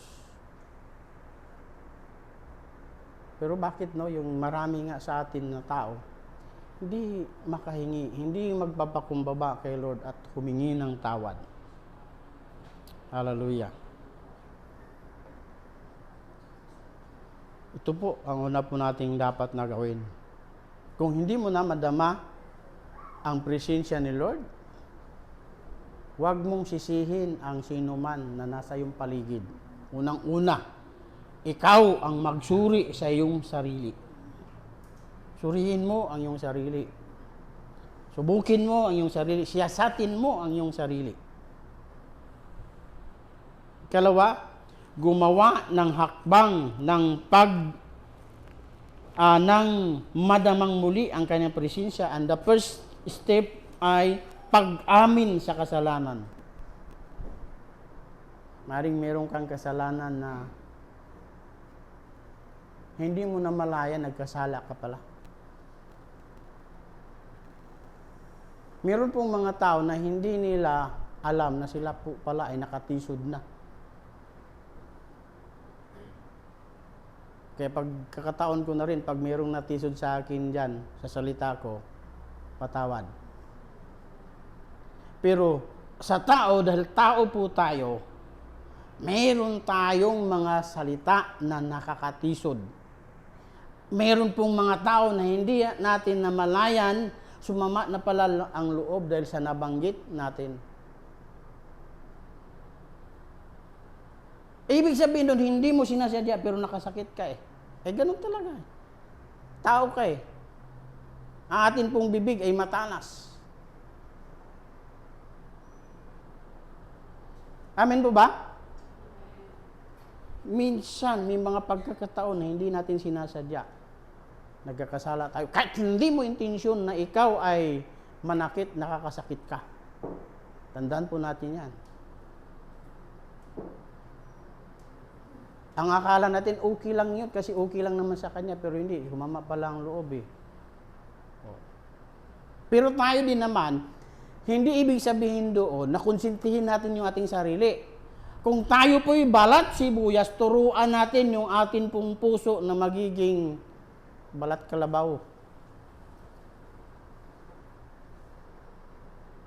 Pero bakit, no, yung marami nga sa atin na tao, hindi makahingi, hindi magpapakumbaba kay Lord at humingi ng tawad. Hallelujah. Ito po ang una po nating dapat na gawin. Kung hindi mo na madama ang presensya ni Lord, huwag mong sisihin ang sinuman na nasa iyong paligid. Unang-una, ikaw ang magsuri sa iyong sarili. Surihin mo ang iyong sarili. Subukin mo ang iyong sarili. Siyasatin mo ang iyong sarili. Ikalawa, gumawa ng hakbang ng ng madamang muli ang kanyang presensya. And the first step ay pag-amin sa kasalanan. Maring meron kang kasalanan na hindi mo na malaya, nagkasala ka pala. Meron pong mga tao na hindi nila alam na sila po pala ay nakatisod na. Kaya pagkakataon ko na rin, pag mayroong natisod sa akin dyan, sa salita ko, patawad. Pero sa tao, dahil tao po tayo, mayroon tayong mga salita na nakakatisod. Mayroon pong mga tao na hindi natin namalayan, sumama na pala ang loob dahil sa nabanggit natin. Ibig sabihin doon, hindi mo sinasadya pero nakasakit ka eh. Ganun talaga. Tao ka eh. Ang atin pong bibig ay matalas. Amen po ba? Minsan, may mga pagkakataon na hindi natin sinasadya. Nagkakasala tayo. Kahit hindi mo intensyon na ikaw ay manakit, nakakasakit ka. Tandaan po natin yan. Ang akala natin, okay lang yun kasi okay lang naman sa kanya, pero hindi, humama pala ang loob eh. Pero tayo din naman, hindi ibig sabihin doon na konsintihin natin yung ating sarili. Kung tayo po'y balat sibuyas, turuan natin yung atin pong puso na magiging balat kalabaw.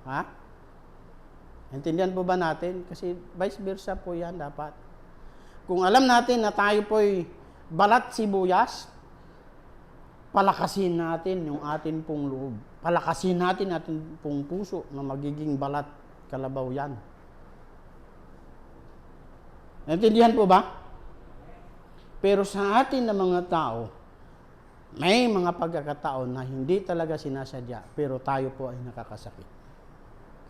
Ha? Intindihan po ba natin? Kasi vice versa po yan dapat. Kung alam natin na tayo po'y balat sibuyas, palakasin natin yung atin pong loob. Palakasin natin ating pong puso na magiging balat kalabaw yan. Naintindihan po ba? Pero sa atin na mga tao, may mga pagkakataon na hindi talaga sinasadya, pero tayo po ay nakakasakit.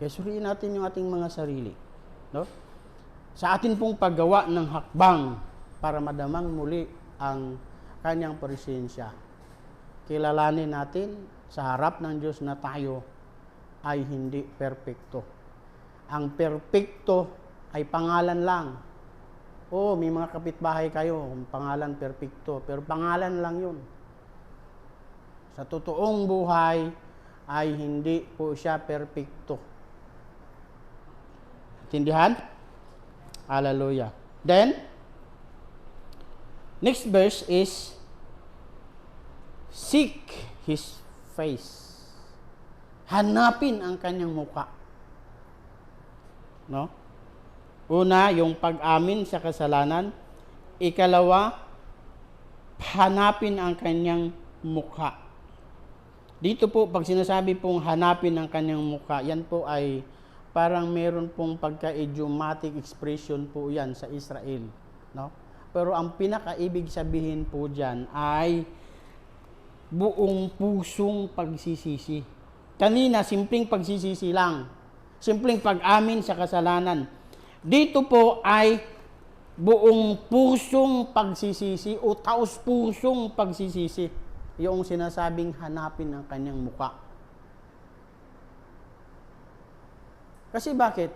Kaya suriin natin yung ating mga sarili. No? Sa atin pong paggawa ng hakbang para madamang muli ang kanyang presensya. Kilalanin natin sa harap ng Diyos na tayo ay hindi perpekto. Ang perpekto ay pangalan lang. Oo, may mga kapitbahay kayo, pangalan perpekto, pero pangalan lang yun. Sa totoong buhay ay hindi po siya perpekto. Intindihan? Hallelujah. Then, next verse is, seek His face. Hanapin ang kanyang mukha. No? Una, yung pag-amin sa kasalanan. Ikalawa, hanapin ang kanyang mukha. Dito po, pag sinasabi pong hanapin ang kanyang mukha, yan po ay parang meron pong pagka-idiomatic expression po yan sa Israel. No? Pero ang pinakaibig sabihin po dyan ay buong pusong pagsisisi. Kanina, simpleng pagsisisi lang. Simpleng pag-amin sa kasalanan. Dito po ay buong pusong pagsisisi o taos-pusong pagsisisi. Yung sinasabing hanapin ang kanyang mukha. Kasi bakit?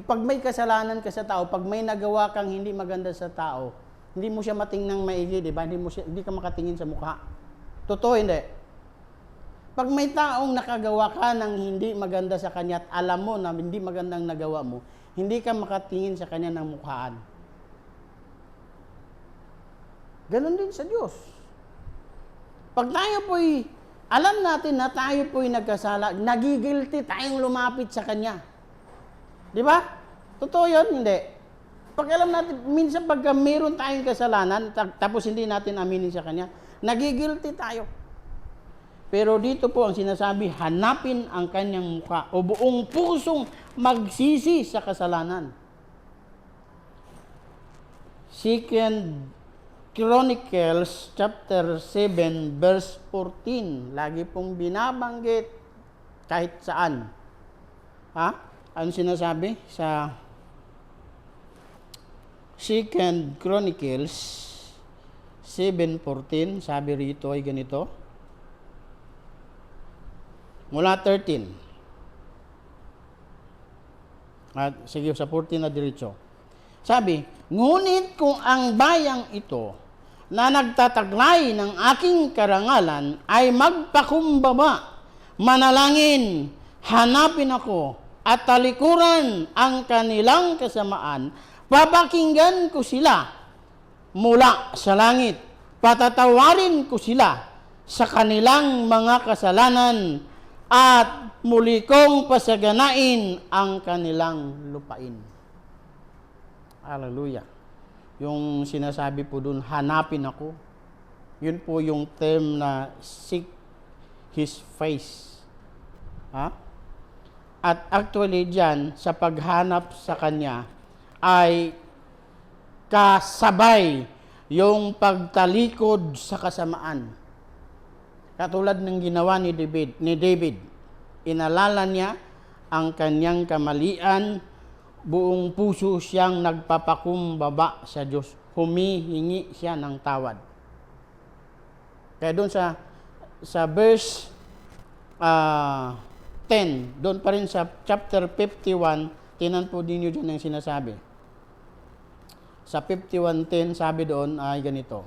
Pag may kasalanan ka sa tao, pag may nagawa kang hindi maganda sa tao, hindi mo siya matingnang maigi, di ba? Hindi ka makatingin sa mukha. Totoo, hindi? Pag may taong nakagawa ka ng hindi maganda sa kanya at alam mo na hindi magandang nagawa mo, hindi ka makatingin sa kanya ng mukhaan. Ganon din sa Diyos. Pag tayo po'y, alam natin na tayo po'y nagkasala, nagigilty tayong lumapit sa Kanya. Di ba? Totoo yun? Hindi. Pag alam natin, minsan pagka meron tayong kasalanan, tapos hindi natin aminin sa Kanya, nagigilty tayo. Pero dito po ang sinasabi, hanapin ang Kanyang mukha o buong pusong magsisi sa kasalanan. 2 Chronicles chapter 7 verse 14. Lagi pong binabanggit kahit saan. Ha? Ano sinasabi? Sa 2 Chronicles 7:14, sabi rito ay ganito. Mula 13. At sige, sa 14 na diretso. Sabi, ngunit kung ang bayang ito na nagtataglay ng aking karangalan ay magpakumbaba, manalangin, hanapin ako, at talikuran ang kanilang kasamaan, papakinggan ko sila mula sa langit, patatawarin ko sila sa kanilang mga kasalanan, at muli kong pasaganain ang kanilang lupain. Hallelujah. Yung sinasabi po dun, hanapin ako. Yun po yung term na seek His face. Ha? At actually dyan, sa paghanap sa Kanya, ay kasabay yung pagtalikod sa kasamaan. Katulad ng ginawa ni David, inalala niya ang kanyang kamalian, buong puso siyang nagpapakumbaba sa Diyos. Humihingi siya ng tawad. Kaya doon sa verse 10, doon pa rin sa chapter 51, tinan po din nyo dyan ang sinasabi. Sa 51:10, sabi doon ay ganito,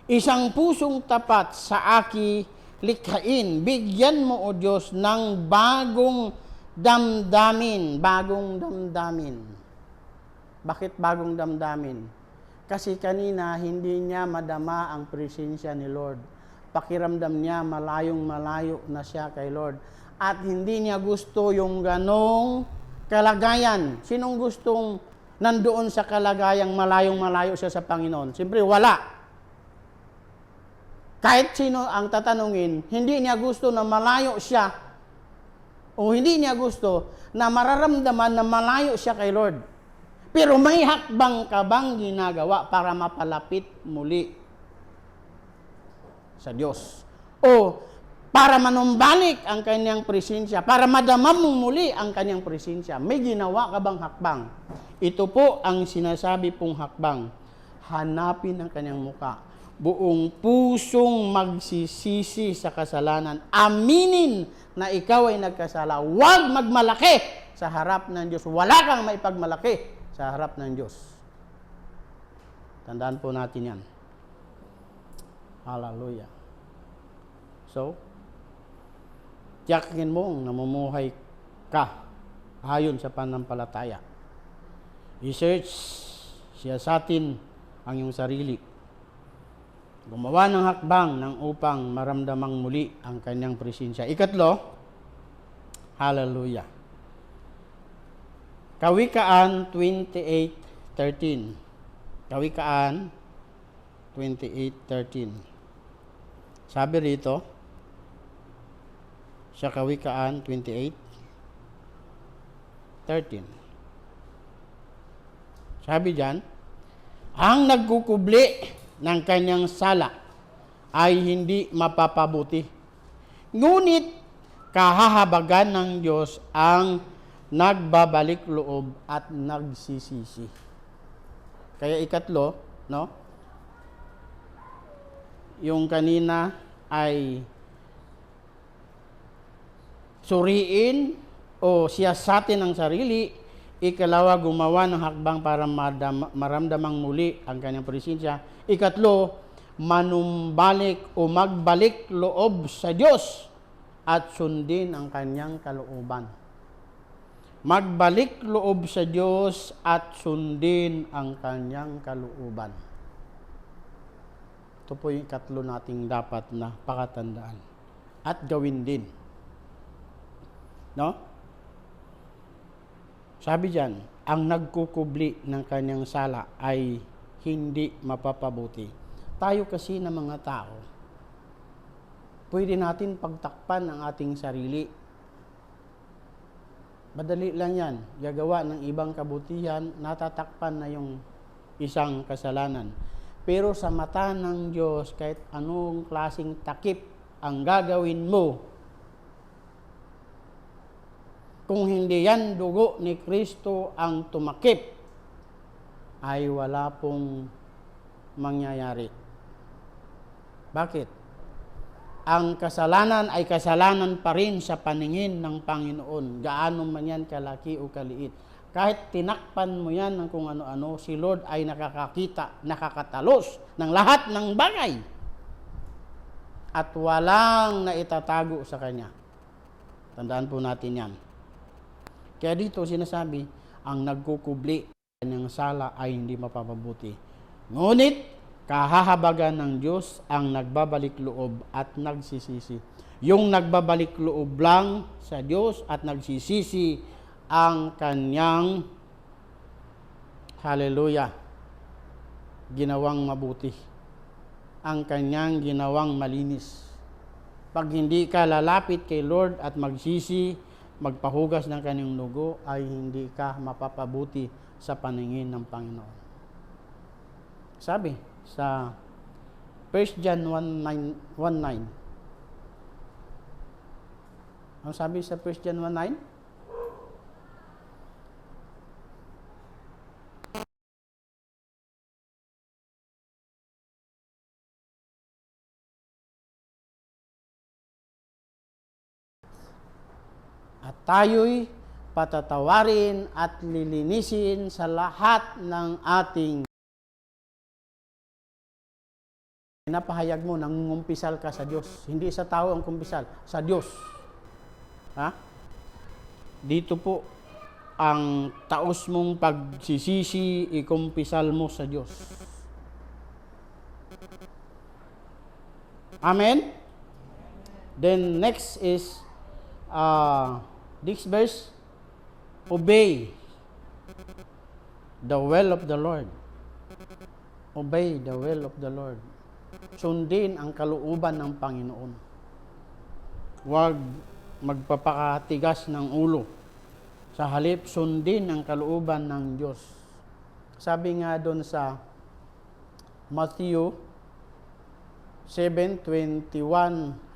isang pusong tapat sa aki likhain, bigyan mo o Diyos ng bagong damdamin. Bagong damdamin. Bakit bagong damdamin? Kasi kanina hindi niya madama ang presensya ni Lord. Pakiramdam niya malayong malayo na siya kay Lord. At hindi niya gusto yung ganong kalagayan. Sinong gustong nandoon sa kalagayang malayong malayo siya sa Panginoon? Siyempre wala. Kahit sino ang tatanungin, hindi niya gusto na malayo siya o hindi niya gusto na mararamdaman na malayo siya kay Lord. Pero may hakbang ka bang ginagawa para mapalapit muli sa Diyos? O para manumbalik ang kanyang presensya, para madama mo muli ang kanyang presensya? May ginawa ka bang hakbang? Ito po ang sinasabi pong hakbang. Hanapin ang kanyang muka. Buong pusong magsisisi sa kasalanan. Aminin na ikaw ay nagkasala. Huwag magmalaki sa harap ng Diyos. Wala kang maipagmalaki sa harap ng Diyos. Tandaan po natin yan. Hallelujah. So, tiyakin mong namumuhay ka ayon sa pananampalataya. I-search siya sa atin ang iyong sarili. Gumawa ng hakbang ng upang maramdamang muli ang kanyang presensya. Ikatlo, hallelujah. Kawikaan 28:13. Kawikaan 28:13. Sabi rito, sa Kawikaan 28:13. Sabi diyan, ang nagkukubli ng kanyang sala ay hindi mapapabuti. Ngunit kahahabagan ng Diyos ang nagbabalik loob at nagsisisi. Kaya ikatlo, no? Yung kanina ay suriin o siyasatin ang sarili. Ikalawa, gumawa ng hakbang para maramdamang muli ang kanyang presensya. Ikatlo, manumbalik o magbalik loob sa Diyos at sundin ang kanyang kalooban. Magbalik loob sa Diyos at sundin ang kanyang kalooban. Ito po yung ikatlo nating dapat na pakatandaan at gawin din. No? Sabi diyan, ang nagkukubli ng kanyang sala ay hindi mapapabuti. Tayo kasi na mga tao, pwede natin pagtakpan ang ating sarili. Madali lang yan. Gagawa ng ibang kabutihan, natatakpan na yung isang kasalanan. Pero sa mata ng Diyos, kahit anong klaseng takip ang gagawin mo, kung hindi yan dugo ni Kristo ang tumakip, ay wala pong mangyayari. Bakit? Ang kasalanan ay kasalanan pa rin sa paningin ng Panginoon. Gaano man yan kalaki o kaliit. Kahit tinakpan mo yan ng kung ano-ano, si Lord ay nakakakita, nakakatalos ng lahat ng bagay. At walang naitatago sa Kanya. Tandaan po natin yan. Kaya dito sinasabi, ang nagkukubli ng sala ay hindi mapapabuti. Ngunit, kahahabagan ng Diyos ang nagbabalik loob at nagsisisi. Yung nagbabalik loob lang sa Diyos at nagsisisi ang kanyang, hallelujah, ginawang mabuti. Ang kanyang ginawang malinis. Pag hindi ka lalapit kay Lord at magsisi, magpahugas ng kanyang dugo, ay hindi ka mapapabuti sa paningin ng Panginoon. Sabi sa 1 John 1:9. Ang sabi sa 1 John 1:9? tayo'y patatawarin at lilinisin sa lahat ng ating napahayag mo, nangungumpisal ka sa Diyos. Hindi sa tao ang kumpisal, sa Diyos. Ha? Dito po, ang taos mong pagsisisi, ikumpisal mo sa Diyos. Amen? Then next is, next verse, obey the will of the Lord. Obey the will of the Lord. Sundin ang kalooban ng Panginoon. Huwag magpapakatigas ng ulo. Sa halip, sundin ang kalooban ng Diyos. Sabi nga doon sa Matthew 7:21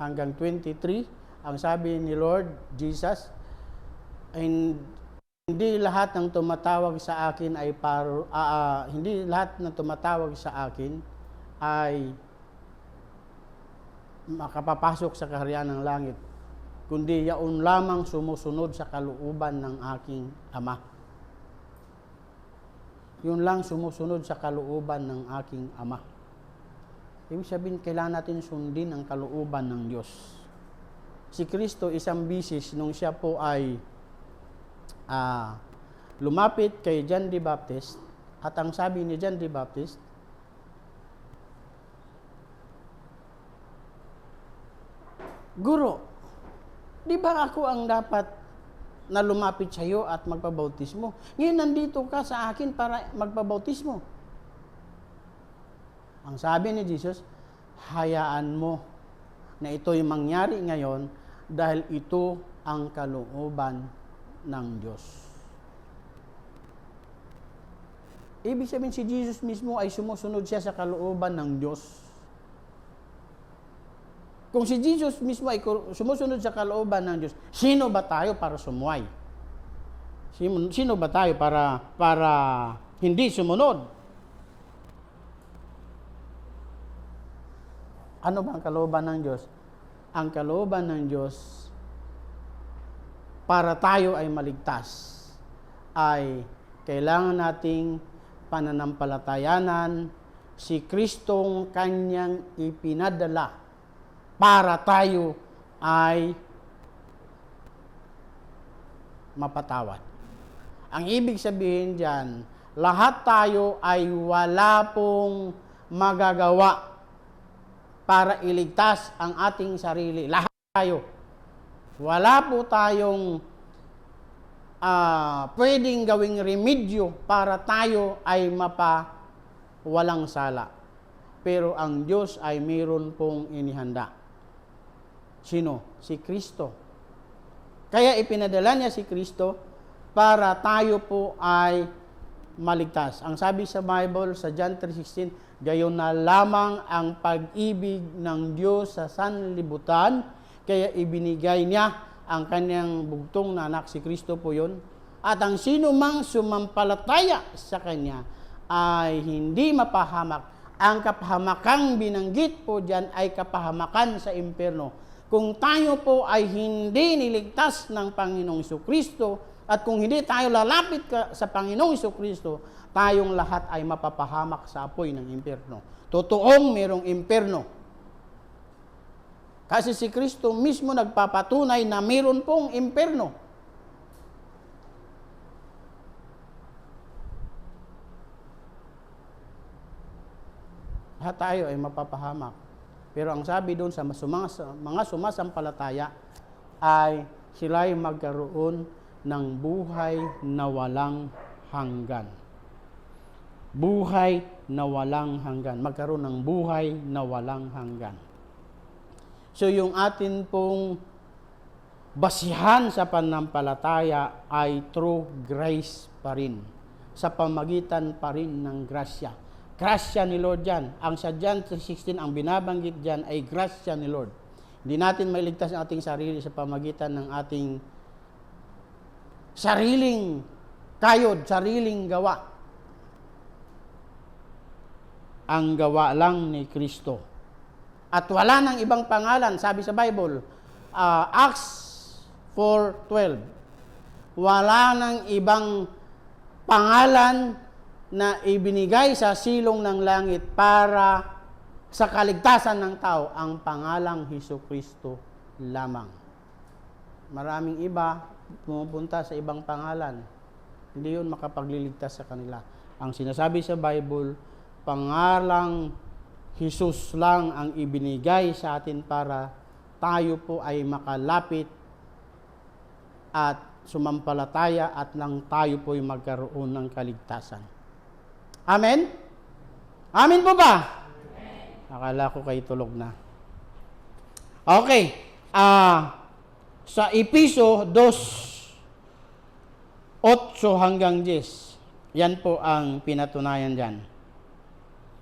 hanggang 23, ang sabi ni Lord Jesus, hindi lahat ng tumatawag sa akin ay hindi lahat ng tumatawag sa akin ay makapapasok sa kaharian ng langit, kundi yaon lamang sumusunod sa kalooban ng aking Ama. Yun lang sumusunod sa kalooban ng aking Ama. Ibig sabihin, kailangan natin sundin ang kalooban ng Diyos. Si Kristo isang bisis nung siya po ay lumapit kay John the Baptist, at ang sabi ni John the Baptist, Guro, di ba ako ang dapat na lumapit sa iyo at magpabautismo? Ngayon nandito ka sa akin para magpabautismo. Ang sabi ni Jesus, hayaan mo na ito'y mangyari ngayon dahil ito ang kalooban ng Diyos. Ibig sabihin, si Jesus mismo ay sumusunod siya sa kalooban ng Diyos. Kung si Jesus mismo ay sumusunod sa kalooban ng Diyos, sino ba tayo para sumuway? Sino ba tayo para hindi sumunod? Ano ba ang kalooban ng Diyos? Ang kalooban ng Diyos para tayo ay maligtas ay kailangan nating pananampalatayanan si Kristong kanyang ipinadala para tayo ay mapatawad. Ang ibig sabihin diyan, lahat tayo ay wala pong magagawa para iligtas ang ating sarili. Lahat tayo. Wala po tayong pwedeng gawing remedyo para tayo ay walang sala. Pero ang Diyos ay mayroon pong inihanda. Sino? Si Kristo. Kaya ipinadala niya si Kristo para tayo po ay maligtas. Ang sabi sa Bible, sa John 3:16, gayon na lamang ang pag-ibig ng Diyos sa sanlibutan, kaya ibinigay niya ang kanyang bugtong na anak, si Kristo po yun. At ang sino mang sumampalataya sa kanya ay hindi mapahamak. Ang kapahamakang binanggit po dyan ay kapahamakan sa impyerno. Kung tayo po ay hindi niligtas ng Panginoong Jesucristo, at kung hindi tayo lalapit sa Panginoong Jesucristo, tayong lahat ay mapapahamak sa apoy ng impyerno. Totoong mayroong impyerno. Kasi si Kristo mismo nagpapatunay na mayroon pong impyerno. Lahat tayo ay mapapahamak. Pero ang sabi doon sa mga sumasampalataya ay sila'y magkaroon ng buhay na walang hanggan. Buhay na walang hanggan. Magkaroon ng buhay na walang hanggan. So yung atin pong basihan sa pananampalataya ay through grace pa rin. Sa pamagitan pa rin ng grasya. Grasya ni Lord yan. Ang sa John 3:16, ang binabanggit dyan ay grasya ni Lord. Hindi natin mailigtas ang ating sarili sa pamagitan ng ating sariling kayod, sariling gawa. Ang gawa lang ni Kristo. At wala nang ibang pangalan, sabi sa Bible, Acts 4:12. Wala nang ibang pangalan na ibinigay sa silong ng langit para sa kaligtasan ng tao, ang pangalang Hesukristo lamang. Maraming iba pumupunta sa ibang pangalan. Hindi yun makapagliligtas sa kanila. Ang sinasabi sa Bible, pangalang Jesus lang ang ibinigay sa atin para tayo po ay makalapit at sumampalataya at lang tayo po ay magkaroon ng kaligtasan. Amen? Amen po ba? Akala ko kayo tulog na. Okay. Sa Episo 2:8 hanggang 10, yan po ang pinatunayan dyan.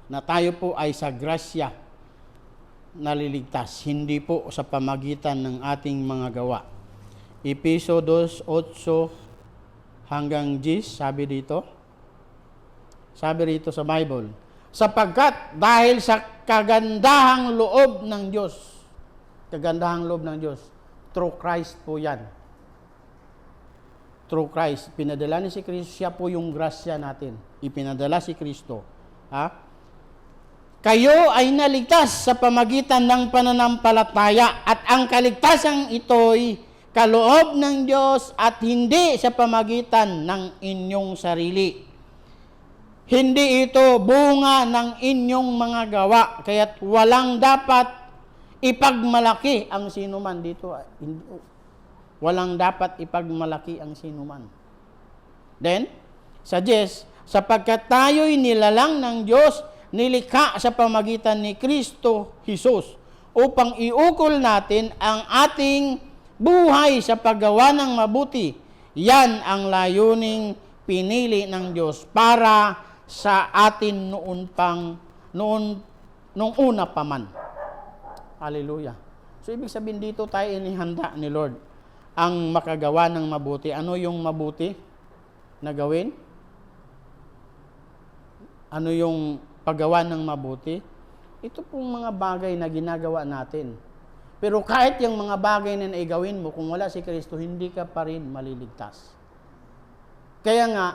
Na tayo po ay sa grasya naliligtas, hindi po sa pamagitan ng ating mga gawa. Episo 2:8 hanggang 10, sabi rito sa Bible, sapagkat dahil sa kagandahang loob ng Diyos, through Christ po yan. Through Christ, pinadala ni si Kristo, siya po yung grasya natin. Ipinadala si Kristo. Kayo ay naligtas sa pamagitan ng pananampalataya at ang kaligtasang ito'y kaloob ng Diyos at hindi sa pamagitan ng inyong sarili. Hindi ito bunga ng inyong mga gawa, kaya't walang dapat ipagmalaki ang sinuman dito. Walang dapat ipagmalaki ang sinuman. Then, sa 10, sapagkat tayo'y nilalang ng Diyos, nilikha sa pamagitan ni Kristo Jesus, upang iukol natin ang ating buhay sa paggawa ng mabuti. Yan ang layuning pinili ng Diyos para sa atin nung una pa man. Hallelujah. So, ibig sabihin dito tayo inihanda ni Lord ang makagawa ng mabuti. Ano yung mabuti na gawin? Ano yung paggawa ng mabuti? Ito pong mga bagay na ginagawa natin. Pero kahit yung mga bagay na igawin mo, kung wala si Kristo, hindi ka pa rin maliligtas. Kaya nga,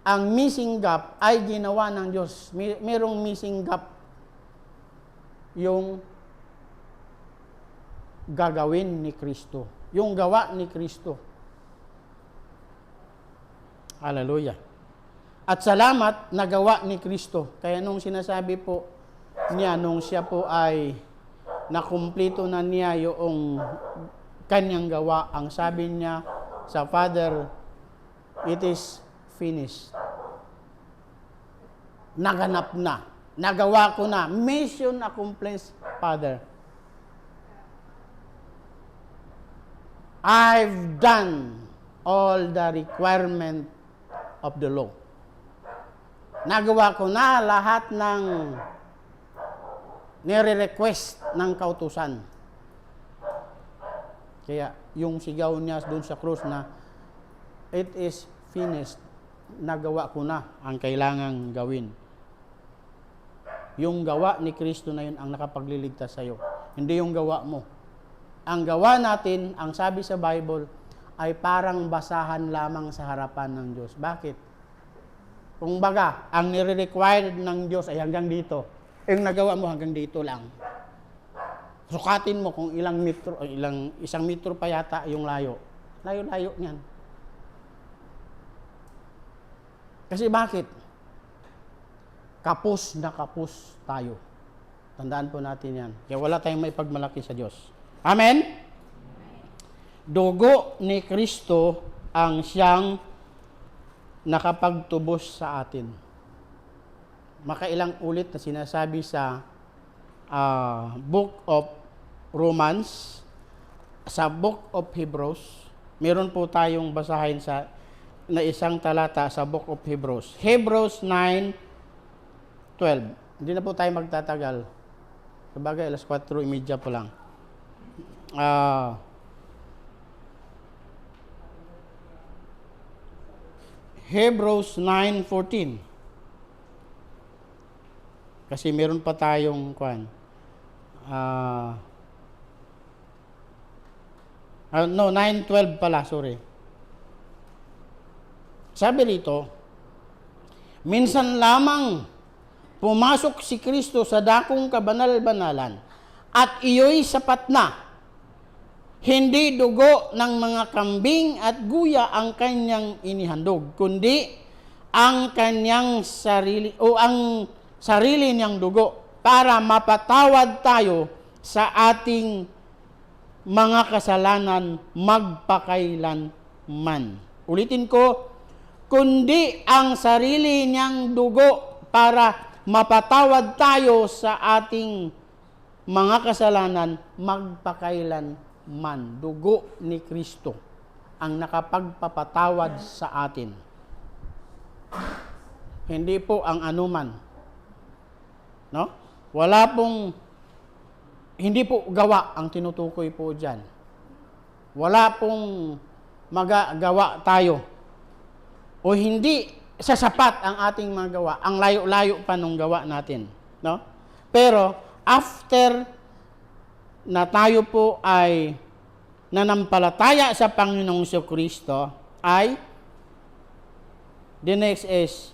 ang missing gap ay ginawa ng Diyos. Merong missing gap yung gagawin ni Kristo. Yung gawa ni Kristo. Hallelujah. At salamat na gawa ni Kristo. Kaya nung sinasabi po niya, nung siya po ay nakumpleto na niya yung kanyang gawa, ang sabi niya sa Father, it is finished. Naganap na. Nagawa ko na. Mission accomplished, Father. I've done all the requirement of the law. Nagawa ko na lahat ng nire-request ng kautusan. Kaya yung sigaw niya doon sa krus na it is finished, nagawa ko na ang kailangang gawin. Yung gawa ni Kristo na yun ang nakapagliligtas sa'yo. Hindi yung gawa mo. Ang gawa natin, ang sabi sa Bible, ay parang basahan lamang sa harapan ng Diyos. Bakit? Kung baga, ang nire-required ng Diyos ay hanggang dito. Yung nagawa mo hanggang dito lang. Sukatin mo kung ilang metro, isang metro pa yata yung layo. Layo-layo niyan. Kasi bakit? Kapos na kapos tayo. Tandaan po natin yan. Kaya wala tayong maipagmalaki sa Diyos. Amen? Dugo ni Kristo ang siyang nakapagtubos sa atin. Makailang ulit na sinasabi sa Book of Romans, sa Book of Hebrews, meron po tayong basahin na isang talata sa Book of Hebrews. Hebrews 9:12. Hindi na po tayo magtatagal. Sabagay, 4:30 po lang. Hebrews 9:14. Kasi meron pa tayong 9:12 pala, sorry. Sabi rito, minsan lamang pumasok si Kristo sa dakong kabanal-banalan at iyo'y sapat na. Hindi dugo ng mga kambing at guya ang kanyang inihandog, kundi ang kanyang sarili o ang sarili niyang dugo para mapatawad tayo sa ating mga kasalanan magpakailanman. Ulitin ko, kundi ang sarili niyang dugo para mapatawad tayo sa ating mga kasalanan magpakailanman. Dugo ni Kristo ang nakapagpapatawad sa atin. Hindi po ang anuman. No? Hindi po gawa ang tinutukoy po dyan. Wala pong magagawa tayo. O hindi sasapat ang ating mga gawa. Ang layo-layo pa nung gawa natin. No? Pero, after na tayo po ay nanampalataya sa Panginoong Kristo, ay the next is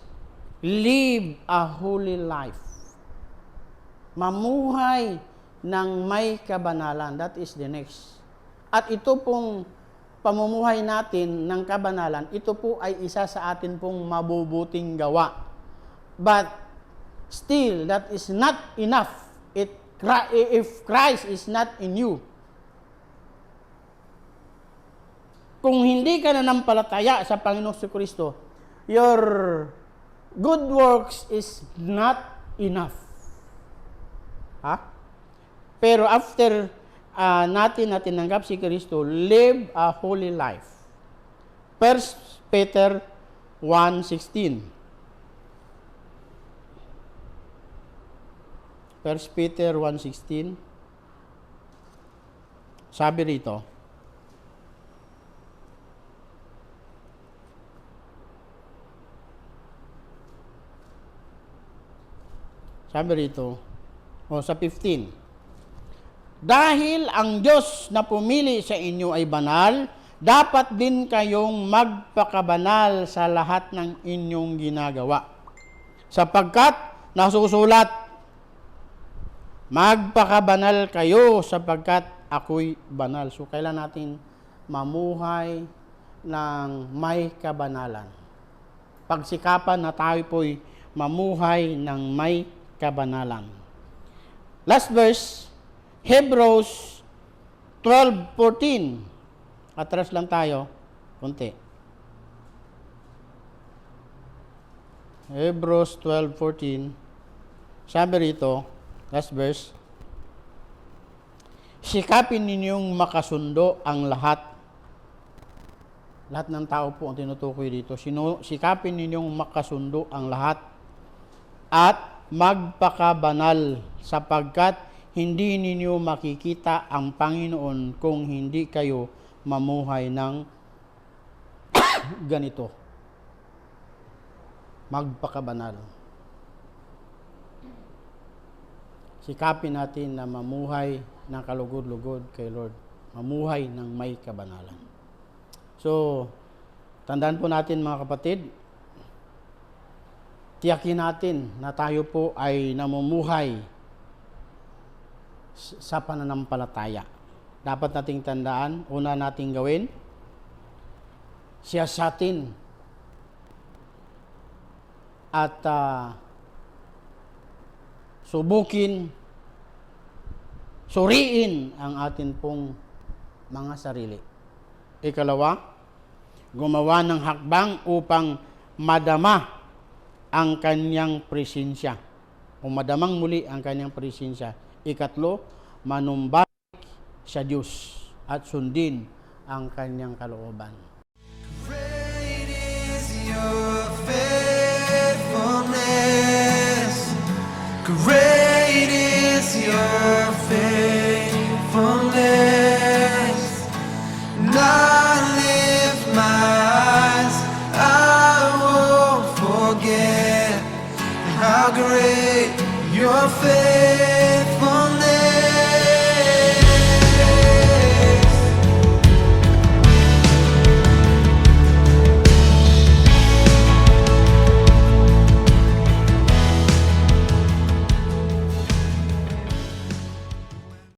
live a holy life. Mamuhay ng may kabanalan. That is the next. At ito pong pamumuhay natin ng kabanalan, ito po ay isa sa atin pong mabubuting gawa. But still, that is not enough. If Christ is not in you. Kung hindi ka nanampalataya sa Panginoong Kristo, your good works is not enough. Pero after natin tinanggap si Kristo, live a holy life. 1 Peter 1:16. 1 Peter 1:16. Sabi rito, sa 15. Dahil ang Diyos na pumili sa inyo ay banal, dapat din kayong magpakabanal sa lahat ng inyong ginagawa. Sapagkat nasusulat, magpakabanal kayo sapagkat ako'y banal. So, kailan natin mamuhay ng may kabanalan. Pagsikapan na tayo po'y mamuhay ng may kabanalan. Last verse, Hebrews 12:14. Atras lang tayo, konti. Hebrews 12:14. Sabi rito, last verse, sikapin ninyong makasundo ang lahat ng tao po ang tinutukoy dito. Sikapin ninyong makasundo ang lahat at magpakabanal sapagkat hindi ninyo makikita ang Panginoon kung hindi kayo mamuhay ng ganito. Magpakabanal. Sikapin natin na mamuhay ng kalugod-lugod kay Lord. Mamuhay ng may kabanalan. So, tandaan po natin mga kapatid, tiyakin natin na tayo po ay namumuhay sa pananampalataya. Dapat nating tandaan, una nating gawin, siyasatin at subukin, suriin ang atin pong mga sarili. Ikalawa, gumawa ng hakbang upang madama ang kanyang presensya. O madamang muli ang kanyang presensya. Ikatlo, manumbalik sa Diyos at sundin ang kanyang kalooban. Great is your faithfulness. Great is your faithfulness. And I lift my eyes, I won't forget how great your faithfulness.